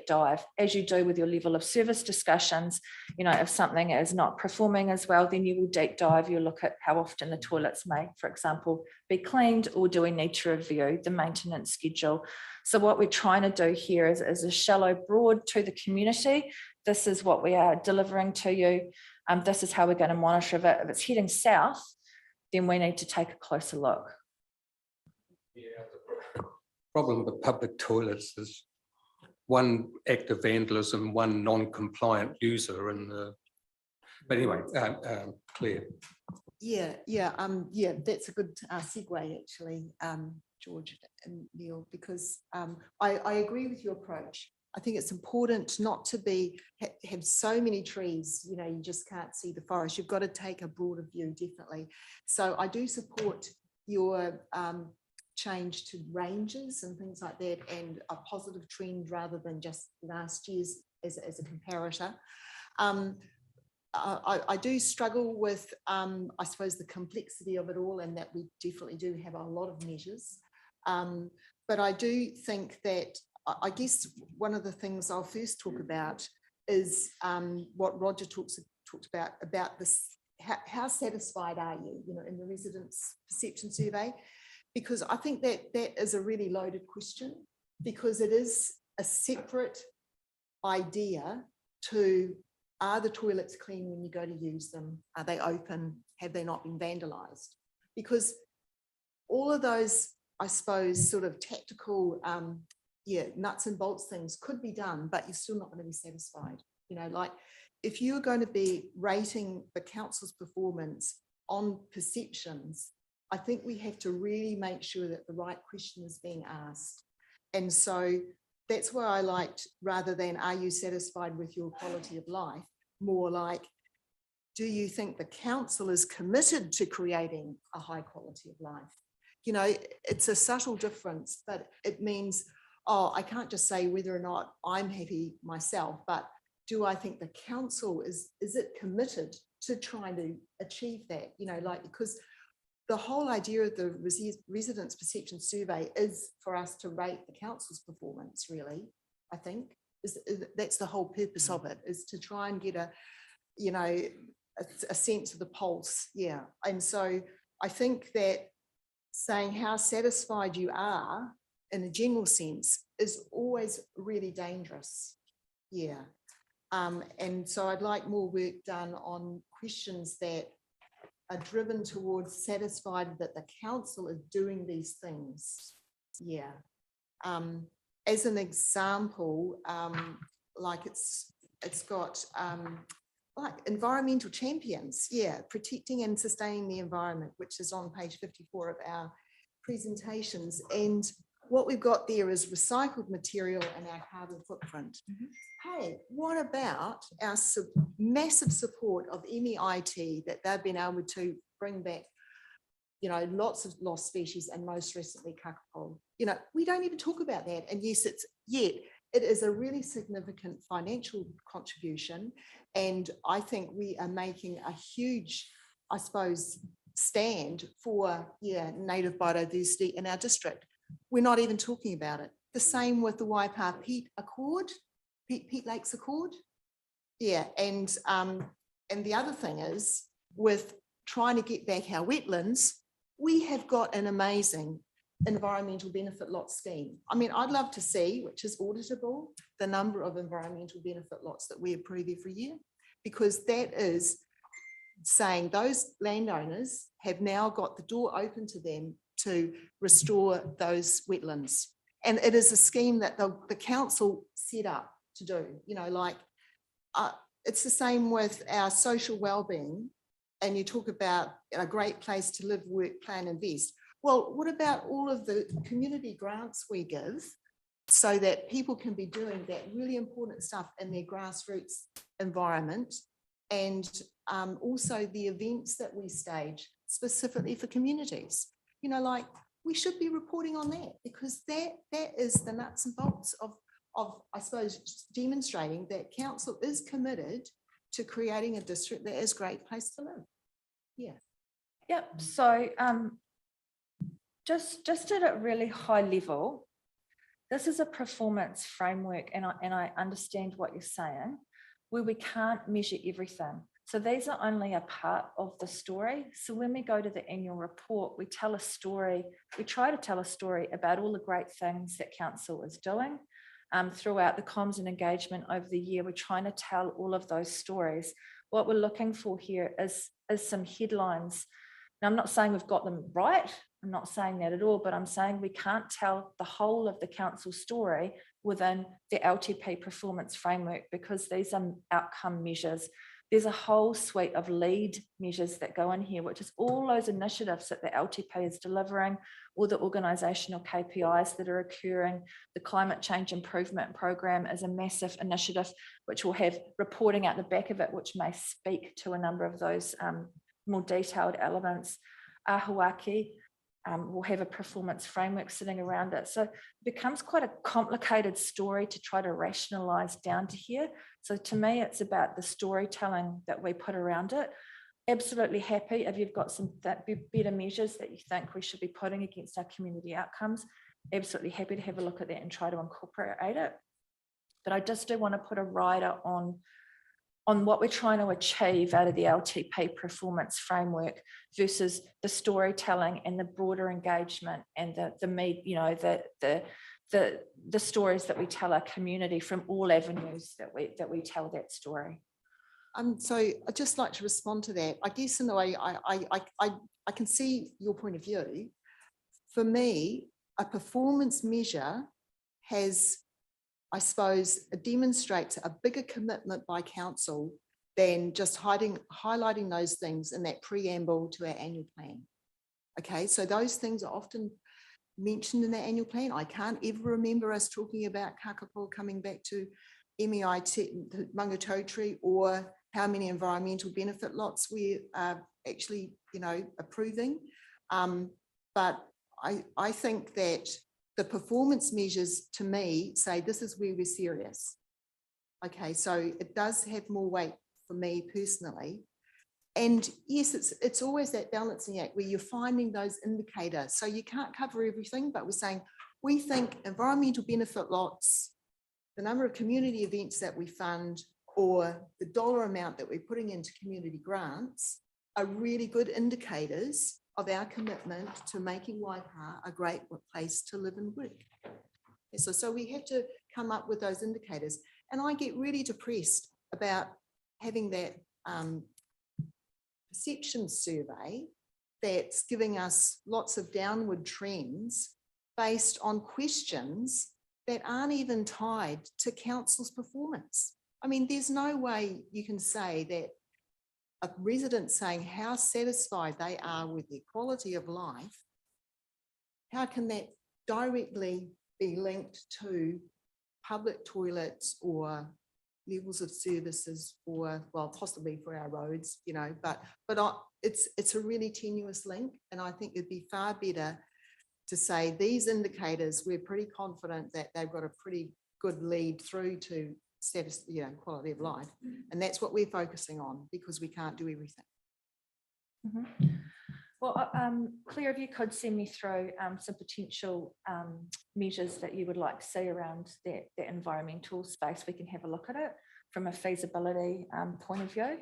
dive, as you do with your level of service discussions. You know, if something is not performing as well, then you will deep dive. You'll look at how often the toilets may, for example, be cleaned, or do we need to review the maintenance schedule? So what we're trying to do here is a shallow, broad to the community. This is what we are delivering to you. This is how we're going to monitor it. If it's heading south, then we need to take a closer look.
Yeah, the problem with public toilets is one act of vandalism, one non-compliant user, and but anyway, Claire.
Yeah, that's a good segue actually, George and Neil, because I agree with your approach. I think it's important not to have so many trees, you know, you just can't see the forest. You've got to take a broader view, definitely. So I do support your change to ranges and things like that, and a positive trend rather than just last year's as a comparator. I do struggle with, I suppose, the complexity of it all, and that we definitely do have a lot of measures. But I do think that, I guess one of the things I'll first talk about is what Roger talked about this, how satisfied are you, you know, in the residents' perception survey? Because I think that is a really loaded question, because it is a separate idea to, are the toilets clean when you go to use them? Are they open? Have they not been vandalised? Because all of those, I suppose, sort of tactical, nuts and bolts things could be done, but you're still not going to be satisfied. You know, like if you're going to be rating the council's performance on perceptions, I think we have to really make sure that the right question is being asked. And so that's why I liked, rather than are you satisfied with your quality of life, more like, do you think the council is committed to creating a high quality of life? You know, it's a subtle difference, but it means, oh, I can't just say whether or not I'm happy myself, but do I think the council is it committed to trying to achieve that? You know, like, because the whole idea of the residents' perception survey is for us to rate the council's performance, really, I think. That's the whole purpose of it, is to try and get a sense of the pulse. Yeah. And so I think that saying how satisfied you are in a general sense is always really dangerous. Yeah. And so I'd like more work done on questions that are driven towards satisfied that the council is doing these things. Yeah. As an example, like it's got like environmental champions, yeah, protecting and sustaining the environment, which is on page 54 of our presentations. And what we've got there is recycled material and our carbon footprint. Hey, what about our massive support of MEIT, that they've been able to bring back, you know, lots of lost species, and most recently kakapo. You know, we don't even talk about that. And yes, it is a really significant financial contribution. And I think we are making a huge, I suppose, stand for, native biodiversity in our district. We're not even talking about it. The same with the Waipa Peat Lakes Accord. Yeah, and the other thing is, with trying to get back our wetlands, we have got an amazing environmental benefit lot scheme. I mean, I'd love to see, which is auditable, the number of environmental benefit lots that we approve every year, because that is saying those landowners have now got the door open to them to restore those wetlands. And it is a scheme that the council set up to do, you know, like it's the same with our social wellbeing. And you talk about a great place to live, work, play and invest. Well, what about all of the community grants we give so that people can be doing that really important stuff in their grassroots environment, and also the events that we stage specifically for communities? You know, like we should be reporting on that, because that is the nuts and bolts of I suppose, demonstrating that council is committed to creating a district that is a great place to live. Yeah.
Yep. So just at a really high level, this is a performance framework, and I understand what you're saying, where we can't measure everything. So these are only a part of the story. So when we go to the annual report, we tell a story, we try to tell a story about all the great things that council is doing. Throughout the comms and engagement over the year, we're trying to tell all of those stories. What we're looking for here is some headlines. Now, I'm not saying we've got them right. I'm not saying that at all, but I'm saying we can't tell the whole of the council story within the LTP performance framework, because these are outcome measures. There's a whole suite of lead measures that go in here, which is all those initiatives that the LTP is delivering, all the organisational KPIs that are occurring. The climate change improvement program is a massive initiative, which will have reporting at the back of it, which may speak to a number of those more detailed elements. Ahawaki will have a performance framework sitting around it. So it becomes quite a complicated story to try to rationalise down to here. So to me, it's about the storytelling that we put around it. Absolutely happy if you've got some better measures that you think we should be putting against our community outcomes. Absolutely happy to have a look at that and try to incorporate it. But I just do want to put a rider on what we're trying to achieve out of the LTP performance framework versus the storytelling and the broader engagement and the stories that we tell our community from all avenues that we tell that story.
So I'd just like to respond to that. I guess in the way I can see your point of view. For me, a performance measure has, I suppose, it demonstrates a bigger commitment by council than just highlighting those things in that preamble to our annual plan. Okay, so those things are often mentioned in the annual plan. I can't ever remember us talking about Kakapo coming back to MEI Mangatoutri, or how many environmental benefit lots we are actually, approving. But I think that the performance measures, to me, say this is where we're serious. Okay, so it does have more weight for me personally. And yes, it's always that balancing act where you're finding those indicators. So you can't cover everything, but we're saying we think environmental benefit lots, the number of community events that we fund, or the dollar amount that we're putting into community grants are really good indicators of our commitment to making Waipa a great place to live and work. So we have to come up with those indicators. And I get really depressed about having that perception survey that's giving us lots of downward trends based on questions that aren't even tied to council's performance. I mean, there's no way you can say that a resident saying how satisfied they are with their quality of life, how can that directly be linked to public toilets or levels of services for, well, possibly for our roads, but it's a really tenuous link. And I think it'd be far better to say these indicators, we're pretty confident that they've got a pretty good lead through to status, quality of life. And that's what we're focusing on, because we can't do everything.
Mm-hmm. Well, Claire, if you could send me through some potential measures that you would like to see around that environmental space, we can have a look at it. from a feasibility point of view.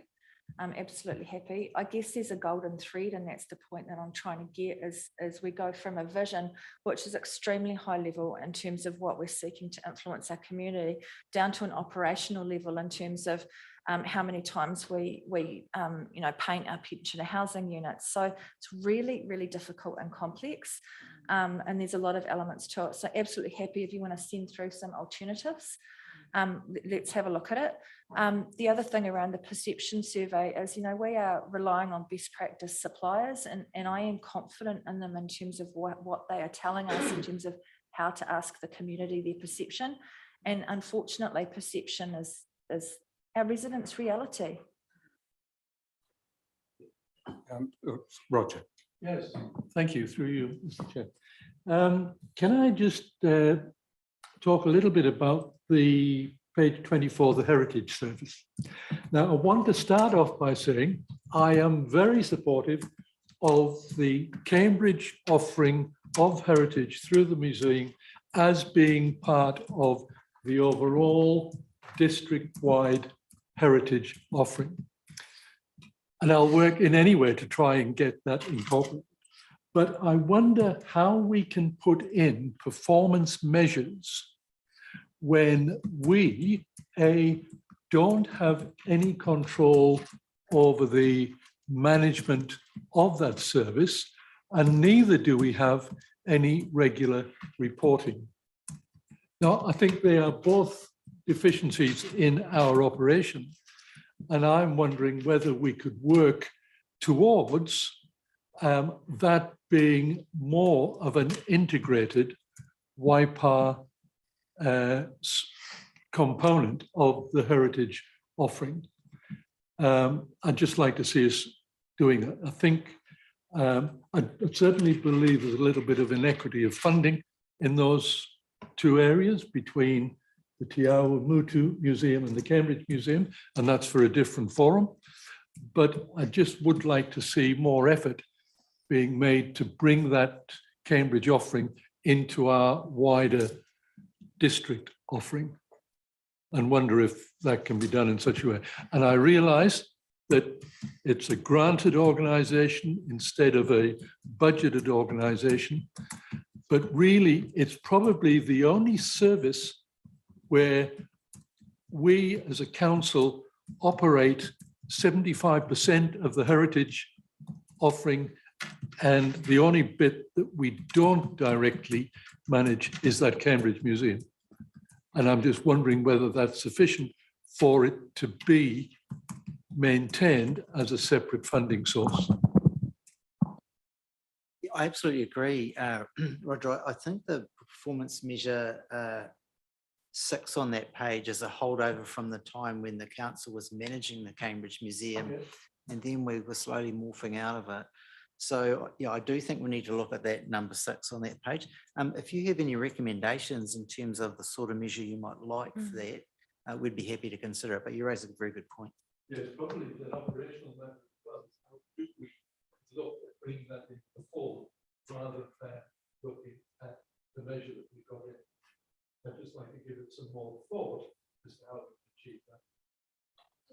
I'm absolutely happy. I guess there's a golden thread, and that's the point that I'm trying to get as we go from a vision, which is extremely high level in terms of what we're seeking to influence our community, down to an operational level in terms of how many times we paint our pensioner housing units. So it's really, really difficult and complex. And there's a lot of elements to it. So absolutely happy if you want to send through some alternatives. Let's have a look at it. The other thing around the perception survey is, we are relying on best practice suppliers, and I am confident in them in terms of what they are telling us in terms of how to ask the community their perception. And unfortunately, perception is our residents' reality.
Roger.
Yes, thank you, through you, Mr. Chair. Can I just talk a little bit about the page 24, the Heritage Service? Now, I want to start off by saying I am very supportive of the Cambridge offering of heritage through the museum as being part of the overall district-wide heritage offering. And I'll work in any way to try and get that incorporated. But I wonder how we can put in performance measures when we, don't have any control over the management of that service, and neither do we have any regular reporting. Now, I think they are both deficiencies in our operation, and I'm wondering whether we could work towards that being more of an integrated WIPA component of the heritage offering. I'd just like to see us doing it. I think I certainly believe there's a little bit of inequity of funding in those two areas between the Te Ao Mutu Museum and the Cambridge Museum, and that's for a different forum. But I just would like to see more effort being made to bring that Cambridge offering into our wider district offering, and wonder if that can be done in such a way. And I realize that it's a granted organization instead of a budgeted organization, but really it's probably the only service where we as a council operate 75% of the heritage offering, and the only bit that we don't directly manage is that Cambridge Museum. And I'm just wondering whether that's sufficient for it to be maintained as a separate funding source.
I absolutely agree, Roger. I think the performance measure 6 on that page is a holdover from the time when the council was managing the Cambridge Museum, and then we were slowly morphing out of it. So yeah, I do think we need to look at that number 6 on that page. If you have any recommendations in terms of the sort of measure you might like for that, we'd be happy to consider it. But you raise a very good point.
Yes, probably the operational method as well. How could we look at bringing that into the fold rather than looking at the measure that we got in? I'd just like to give it some more thought as to how we achieve that.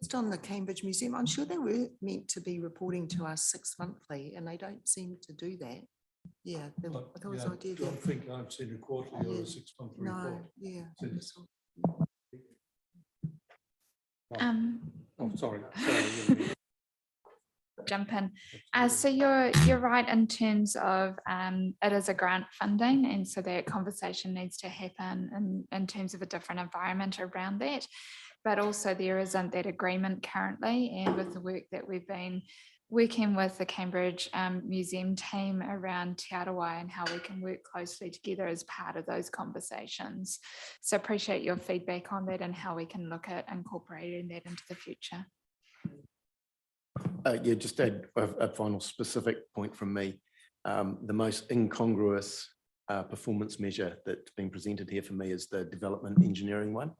Just on the Cambridge Museum, I'm sure they were meant to be reporting to us 6 monthly, and they don't seem to do that. Yeah, I thought it was
I don't think I've seen a quarterly or a 6-monthly report.
No, yeah.
Since.
Oh, sorry.
Jump in. So you're right in terms of it is a grant funding, and so that conversation needs to happen in terms of a different environment around that. But also there isn't that agreement currently, and with the work that we've been working with the Cambridge Museum team around Te Arawai and how we can work closely together as part of those conversations. So appreciate your feedback on that and how we can look at incorporating that into the future.
Yeah, just add a final specific point from me. The most incongruous performance measure that's been presented here for me is the development engineering one.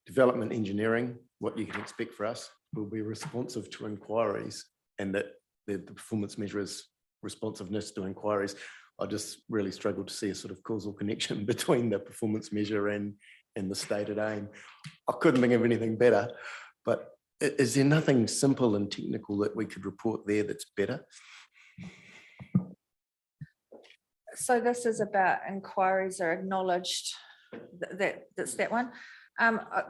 Development engineering, what you can expect for us, will be responsive to inquiries, and that the performance measure is responsiveness to inquiries. I just really struggle to see a sort of causal connection between the performance measure and and the stated aim. I couldn't think of anything better, but is there nothing simple and technical that we could report there that's better?
So this is about inquiries are acknowledged, that's that one.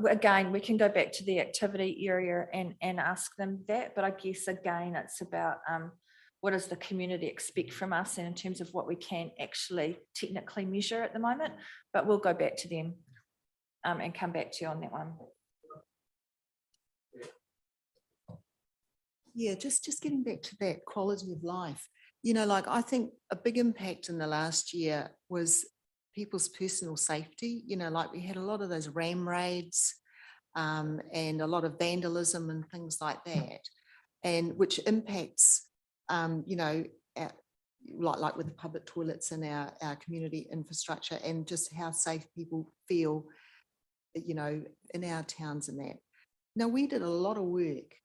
Again, we can go back to the activity area and ask them that, but I guess again, it's about what does the community expect from us and in terms of what we can actually technically measure at the moment, but we'll go back to them and come back to you on that one.
Yeah, just getting back to that quality of life. Like I think a big impact in the last year was people's personal safety. Like we had a lot of those ram raids and a lot of vandalism and things like that, and which impacts, like with the public toilets and our community infrastructure and just how safe people feel, in our towns and that. Now, we did a lot of work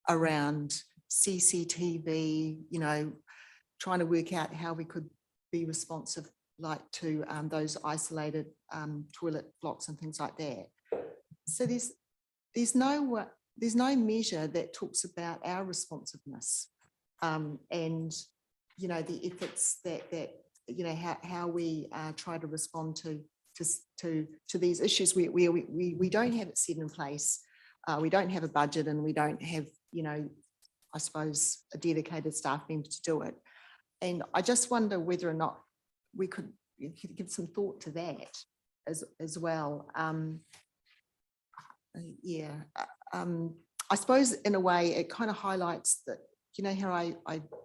around CCTV, trying to work out how we could be responsive to those isolated toilet blocks and things like that. So there's no measure that talks about our responsiveness and the efforts that how we try to respond to these issues where we don't have it set in place. We don't have a budget and we don't have, I suppose, a dedicated staff member to do it. And I just wonder whether or not we could give some thought to that as well. I suppose in a way it kind of highlights that, how I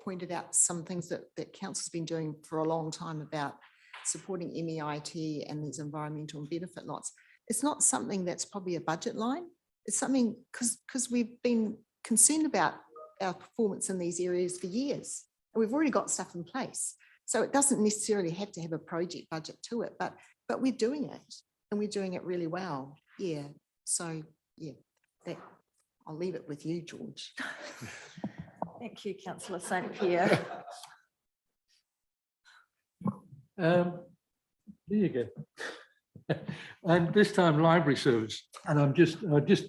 pointed out some things that council's been doing for a long time about supporting MEIT and these environmental and benefit lots. It's not something that's probably a budget line. It's something because we've been concerned about our performance in these areas for years. And we've already got stuff in place. So it doesn't necessarily have to have a project budget to it, but we're doing it and we're doing it really well. Yeah. So yeah, I'll leave it with you, George.
Thank you, Councillor St. Pierre.
There you go. And this time library service. And I just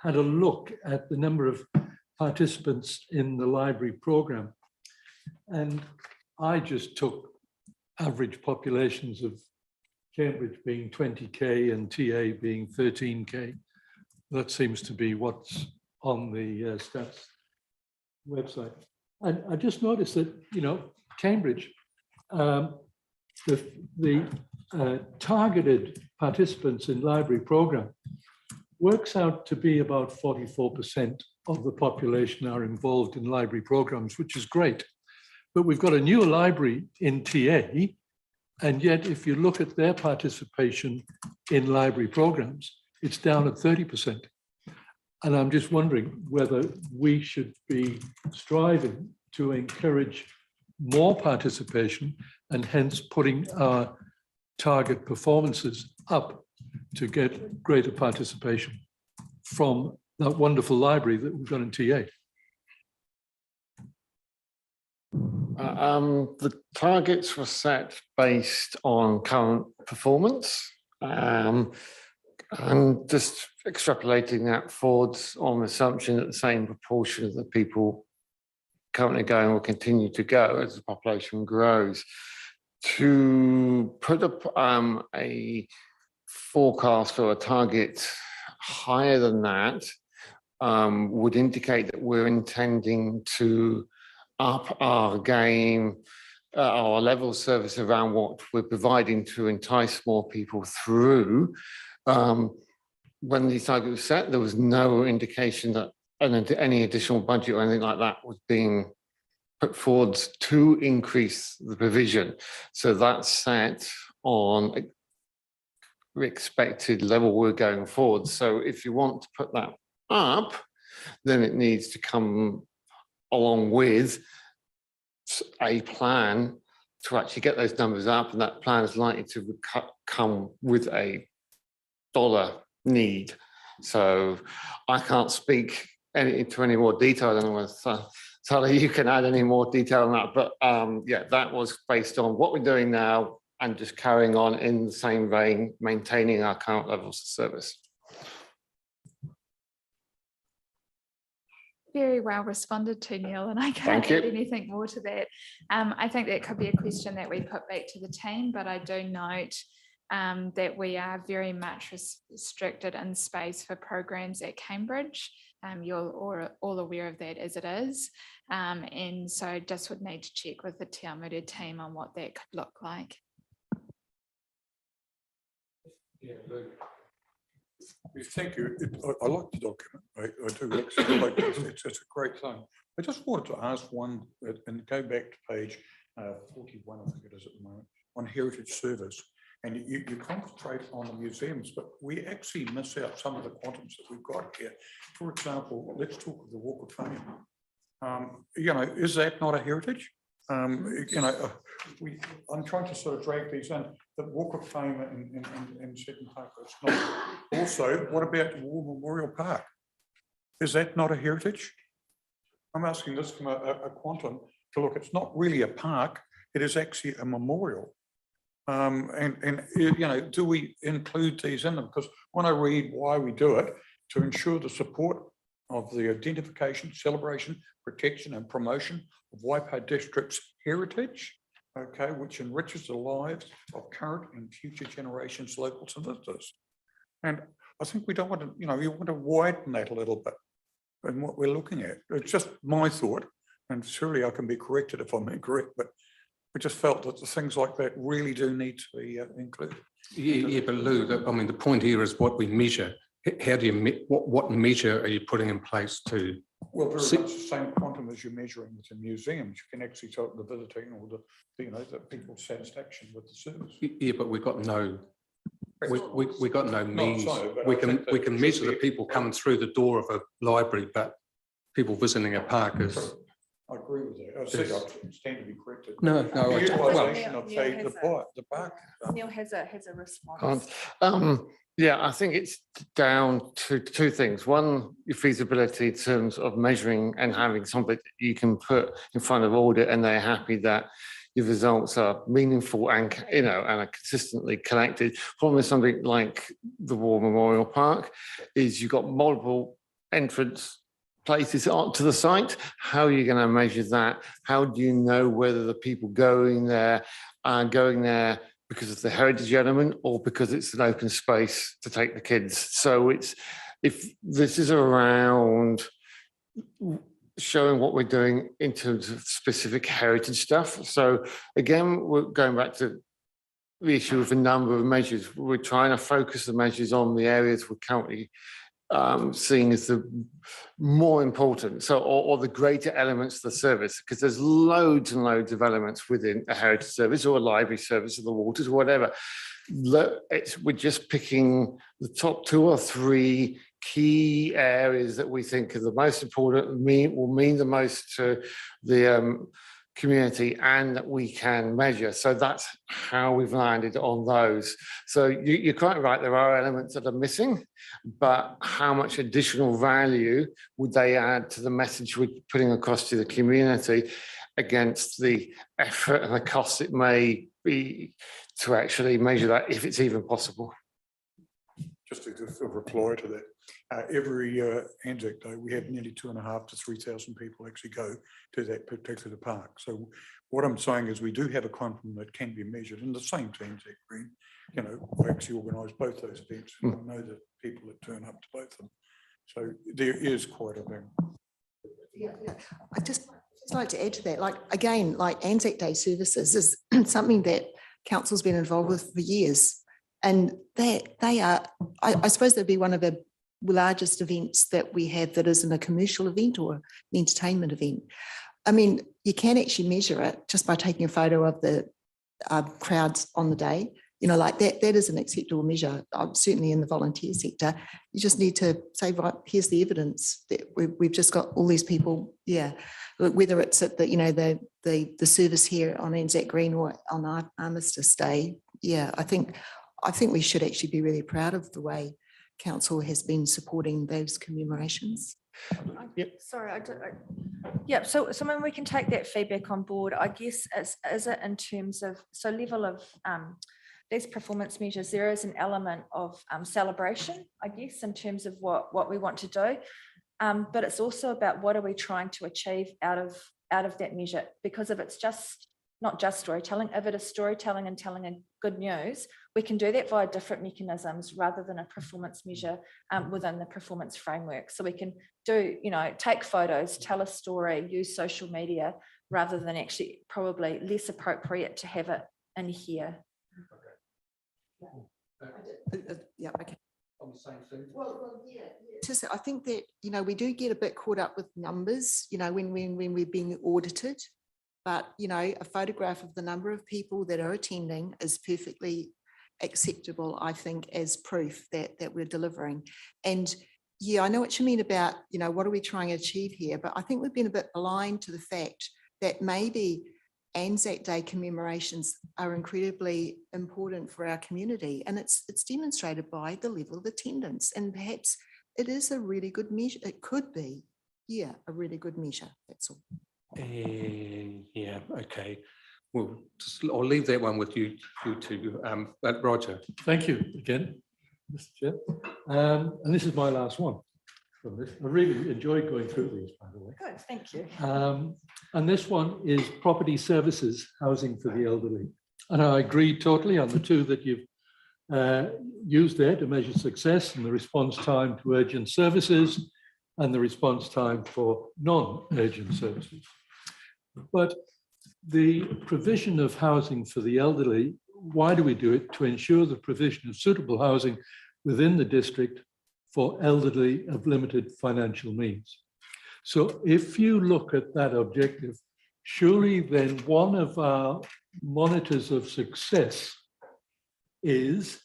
had a look at the number of participants in the library program. And I just took average populations of Cambridge being 20K and TA being 13K. That seems to be what's on the stats website. And I just noticed that, Cambridge, the targeted participants in library program works out to be about 44% of the population are involved in library programs, which is great. But we've got a new library in TA, and yet if you look at their participation in library programs, it's down at 30%. And I'm just wondering whether we should be striving to encourage more participation and hence putting our target performances up to get greater participation from that wonderful library that we've got in TA.
The targets were set based on current performance. And just extrapolating that forwards on the assumption that the same proportion of the people currently going will continue to go as the population grows. To put up a forecast or a target higher than that would indicate that we're intending to up our game, our level of service around what we're providing to entice more people through. When the target was set, there was no indication that any additional budget or anything like that was being put forwards to increase the provision. So that's set on the expected level we're going forward. So if you want to put that up, then it needs to come along with a plan to actually get those numbers up, and that plan is likely to come with a dollar need. So I can't speak to any more detail. I don't know whether Sally, you can add any more detail on that, but yeah, that was based on what we're doing now and just carrying on in the same vein, maintaining our current levels of service.
Very well responded to, Neil, and I can't
Thank you.
add anything more to that. I think that could be a question that we put back to the team, but I do note that we are very much restricted in space for programs at Cambridge. You're all aware of that as it is. And so just would need to check with the Te Awamutu team on what that could look like.
Yeah, thank you. I like the document. I do actually like it. It's a great thing. I just wanted to ask one and go back to page 41, I think it is at the moment, on heritage service. And you concentrate on the museums, but we actually miss out some of the quantums that we've got here. For example, let's talk of the Walk of Fame. You know, is that not a heritage? You know, I'm trying to sort of drag these in. The Walk of Fame in Seton Park, it's not. Also, what about the War Memorial Park? Is that not a heritage? I'm asking this from a quantum to look. It's not really a park. It is actually a memorial. And you know, do we include these in them? Because when I read why we do it, to ensure the support of the identification, celebration, protection and promotion of Waipa District's heritage, okay, which enriches the lives of current and future generations, locals and visitors. And I think we don't want to, you know, you want to widen that a little bit in what we're looking at. It's just my thought, and surely I can be corrected if I'm incorrect, but we just felt that the things like that really do need to be included.
Yeah, but Lou, I mean, the point here is what we measure. How do you, what measure are you putting in place to?
Well, very much the same quantum as you're measuring with the museums. You can actually tell the visiting or the, you know, the people's satisfaction with the service.
Yeah, but we've got no, we got no means.
so, but
We
I think
can measure the people coming through the door of a library, but people visiting a park is.
I agree with that. I said I stand to be corrected.
No,
The utilisation of
Neil
say,
has
the park.
Neil has a response.
Yeah, I think it's down to two things. One, your feasibility in terms of measuring and having something that you can put in front of audit and they're happy that your results are meaningful and, you know, and are consistently collected. Problem with something like the War Memorial Park is you've got multiple entrance places to the site. How are you going to measure that? How do you know whether the people going there are going there because of the heritage element or because it's an open space to take the kids? So it's, if this is around showing what we're doing in terms of specific heritage stuff. So again, we're going back to the issue of a number of measures. We're trying to focus the measures on the areas we're currently seeing as the more important, so or the greater elements of the service, because there's loads and loads of elements within a heritage service or a library service or the waters or whatever. We're just picking the top 2 or 3 key areas that we think are the most important, will mean the most to the community and that we can measure. So that's how we've landed on those. So you're quite right, there are elements that are missing, but how much additional value would they add to the message we're putting across to the community against the effort and the cost it may be to actually measure that, if it's even possible?
Just to reply to that, every Anzac Day, we have nearly 2,500 to 3,000 people actually go to that particular park. So what I'm saying is we do have a quantum that can be measured in the same to Anzac Green. You know, I actually organise both those events. And I know the people that turn up to both of them. So there is quite a thing.
Yeah. I just like to add to that, like, again, like Anzac Day services is something that council's been involved with for years. And they are, I suppose they'd be one of the largest events that we have that isn't a commercial event or an entertainment event. I mean, you can actually measure it just by taking a photo of the crowds on the day. You know, like that is an acceptable measure, certainly in the volunteer sector. You just need to say, right, here's the evidence that we've just got all these people, yeah, whether it's at the, you know, the service here on Anzac Green or on Armistice Day. Yeah, I think we should actually be really proud of the way council has been supporting those commemorations.
Sorry, yeah, so when we can take that feedback on board, I guess, is it in terms of, so level of these performance measures, there is an element of celebration, I guess, in terms of what we want to do. But it's also about what are we trying to achieve out of that measure, because if it's just not just storytelling, if it is storytelling and telling a good news, we can do that via different mechanisms rather than a performance measure within the performance framework. So we can do, take photos, tell a story, use social media, rather than actually probably less appropriate to have it in here.
Yeah, okay. Well, yeah. I think that, we do get a bit caught up with numbers, when we're being audited. But, a photograph of the number of people that are attending is perfectly acceptable, I think, as proof that we're delivering. And yeah, I know what you mean about, what are we trying to achieve here? But I think we've been a bit blind to the fact that maybe Anzac Day commemorations are incredibly important for our community. And it's demonstrated by the level of attendance. And perhaps it is a really good measure. It could be, yeah, a really good measure. That's all.
Yeah, okay. Well, I'll leave that one with you two. But Roger.
Thank you again, Mr. Chair. And this is my last one from this. I really enjoyed going through these, by the way.
Good, thank you.
And this one is property services, housing for the elderly. And I agree totally on the two that you've used there to measure success, and the response time to urgent services and the response time for non-urgent services. But the provision of housing for the elderly, why do we do it? To ensure the provision of suitable housing within the district for elderly of limited financial means. So if you look at that objective, surely then one of our monitors of success is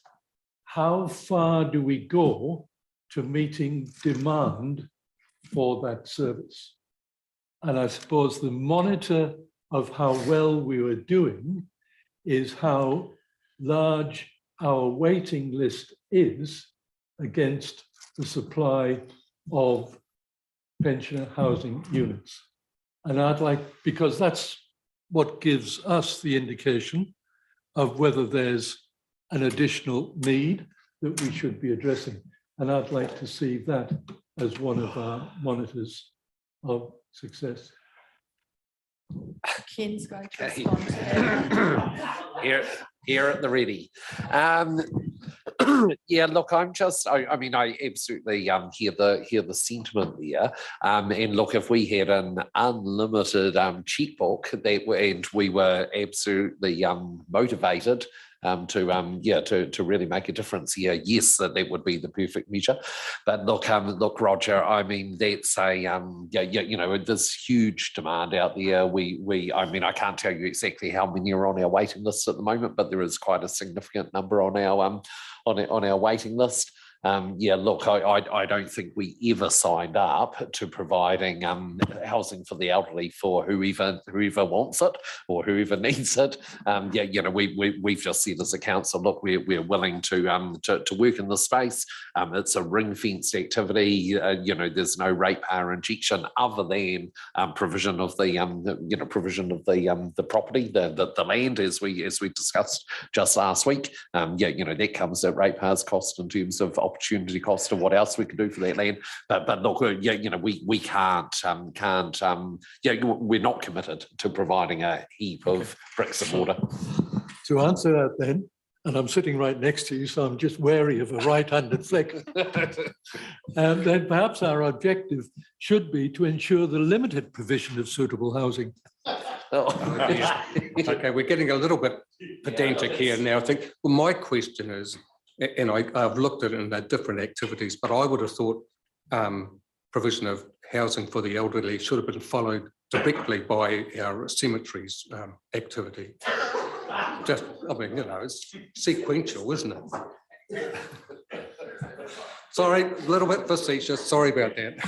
how far do we go to meeting demand for that service? And I suppose the monitor of how well we were doing is how large our waiting list is against the supply of pensioner housing units. And I'd like, because that's what gives us the indication of whether there's an additional need that we should be addressing. And I'd like to see that as one of our monitors of success.
Ken's going to respond to that.
Here at the ready. Yeah, look, I mean, I absolutely hear the sentiment there. And look, if we had an unlimited checkbook and we were absolutely motivated to really make a difference here, yes, that would be the perfect measure. But look, Roger, I mean, that's there's huge demand out there. I mean, I can't tell you exactly how many are on our waiting list at the moment, but there is quite a significant number on our waiting list. Yeah, look, I don't think we ever signed up to providing housing for the elderly for whoever wants it or whoever needs it. Yeah, we've just said as a council, look, we're willing to work in the space. It's a ring-fenced activity. There's no ratepayer injection other than provision of the property, the land, as we discussed just last week. That comes at ratepayers' cost in terms of opportunity cost of what else we could do for that land. But look, we can't. We're not committed to providing a heap of bricks and mortar.
To answer that then, and I'm sitting right next to you, so I'm just wary of a right-handed flick. And then perhaps our objective should be to ensure the limited provision of suitable housing.
Okay, we're getting a little bit pedantic here now. I think, well, my question is, and I've looked at it in the different activities, but I would have thought provision of housing for the elderly should have been followed directly by our cemeteries activity. Just, I mean, it's sequential, isn't it? Sorry, a little bit facetious. Sorry about that.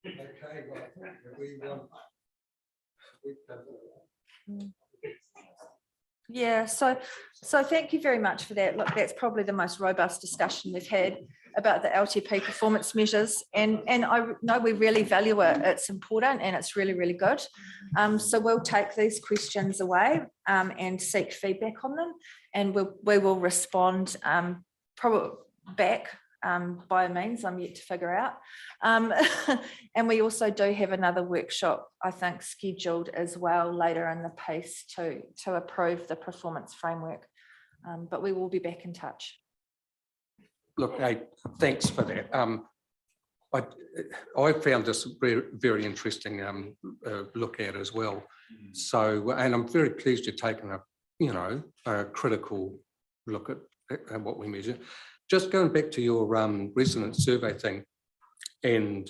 Okay, well,
Yeah, so So thank you very much for that. Look, that's probably the most robust discussion we've had about the LTP performance measures. And I know we really value it. It's important and it's really, really good. So we'll take these questions away and seek feedback on them. And we will respond probably back by means I'm yet to figure out. And we also do have another workshop, I think, scheduled as well later in the piece to approve the performance framework. But we will be back in touch.
Look, hey, thanks for that. I found this very, very interesting look at as well. So, and I'm very pleased you've taken a critical look at what we measure. Just going back to your resident survey thing and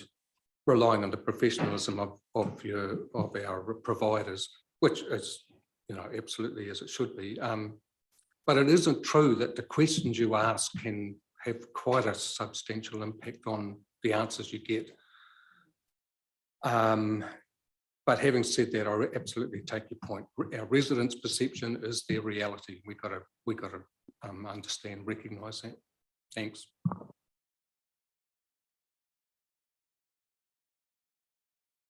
relying on the professionalism of our providers, which is, absolutely as it should be. But it isn't true that the questions you ask can have quite a substantial impact on the answers you get. But having said that, I absolutely take your point. Our residents' perception is their reality. We got to understand, recognise that. Thanks.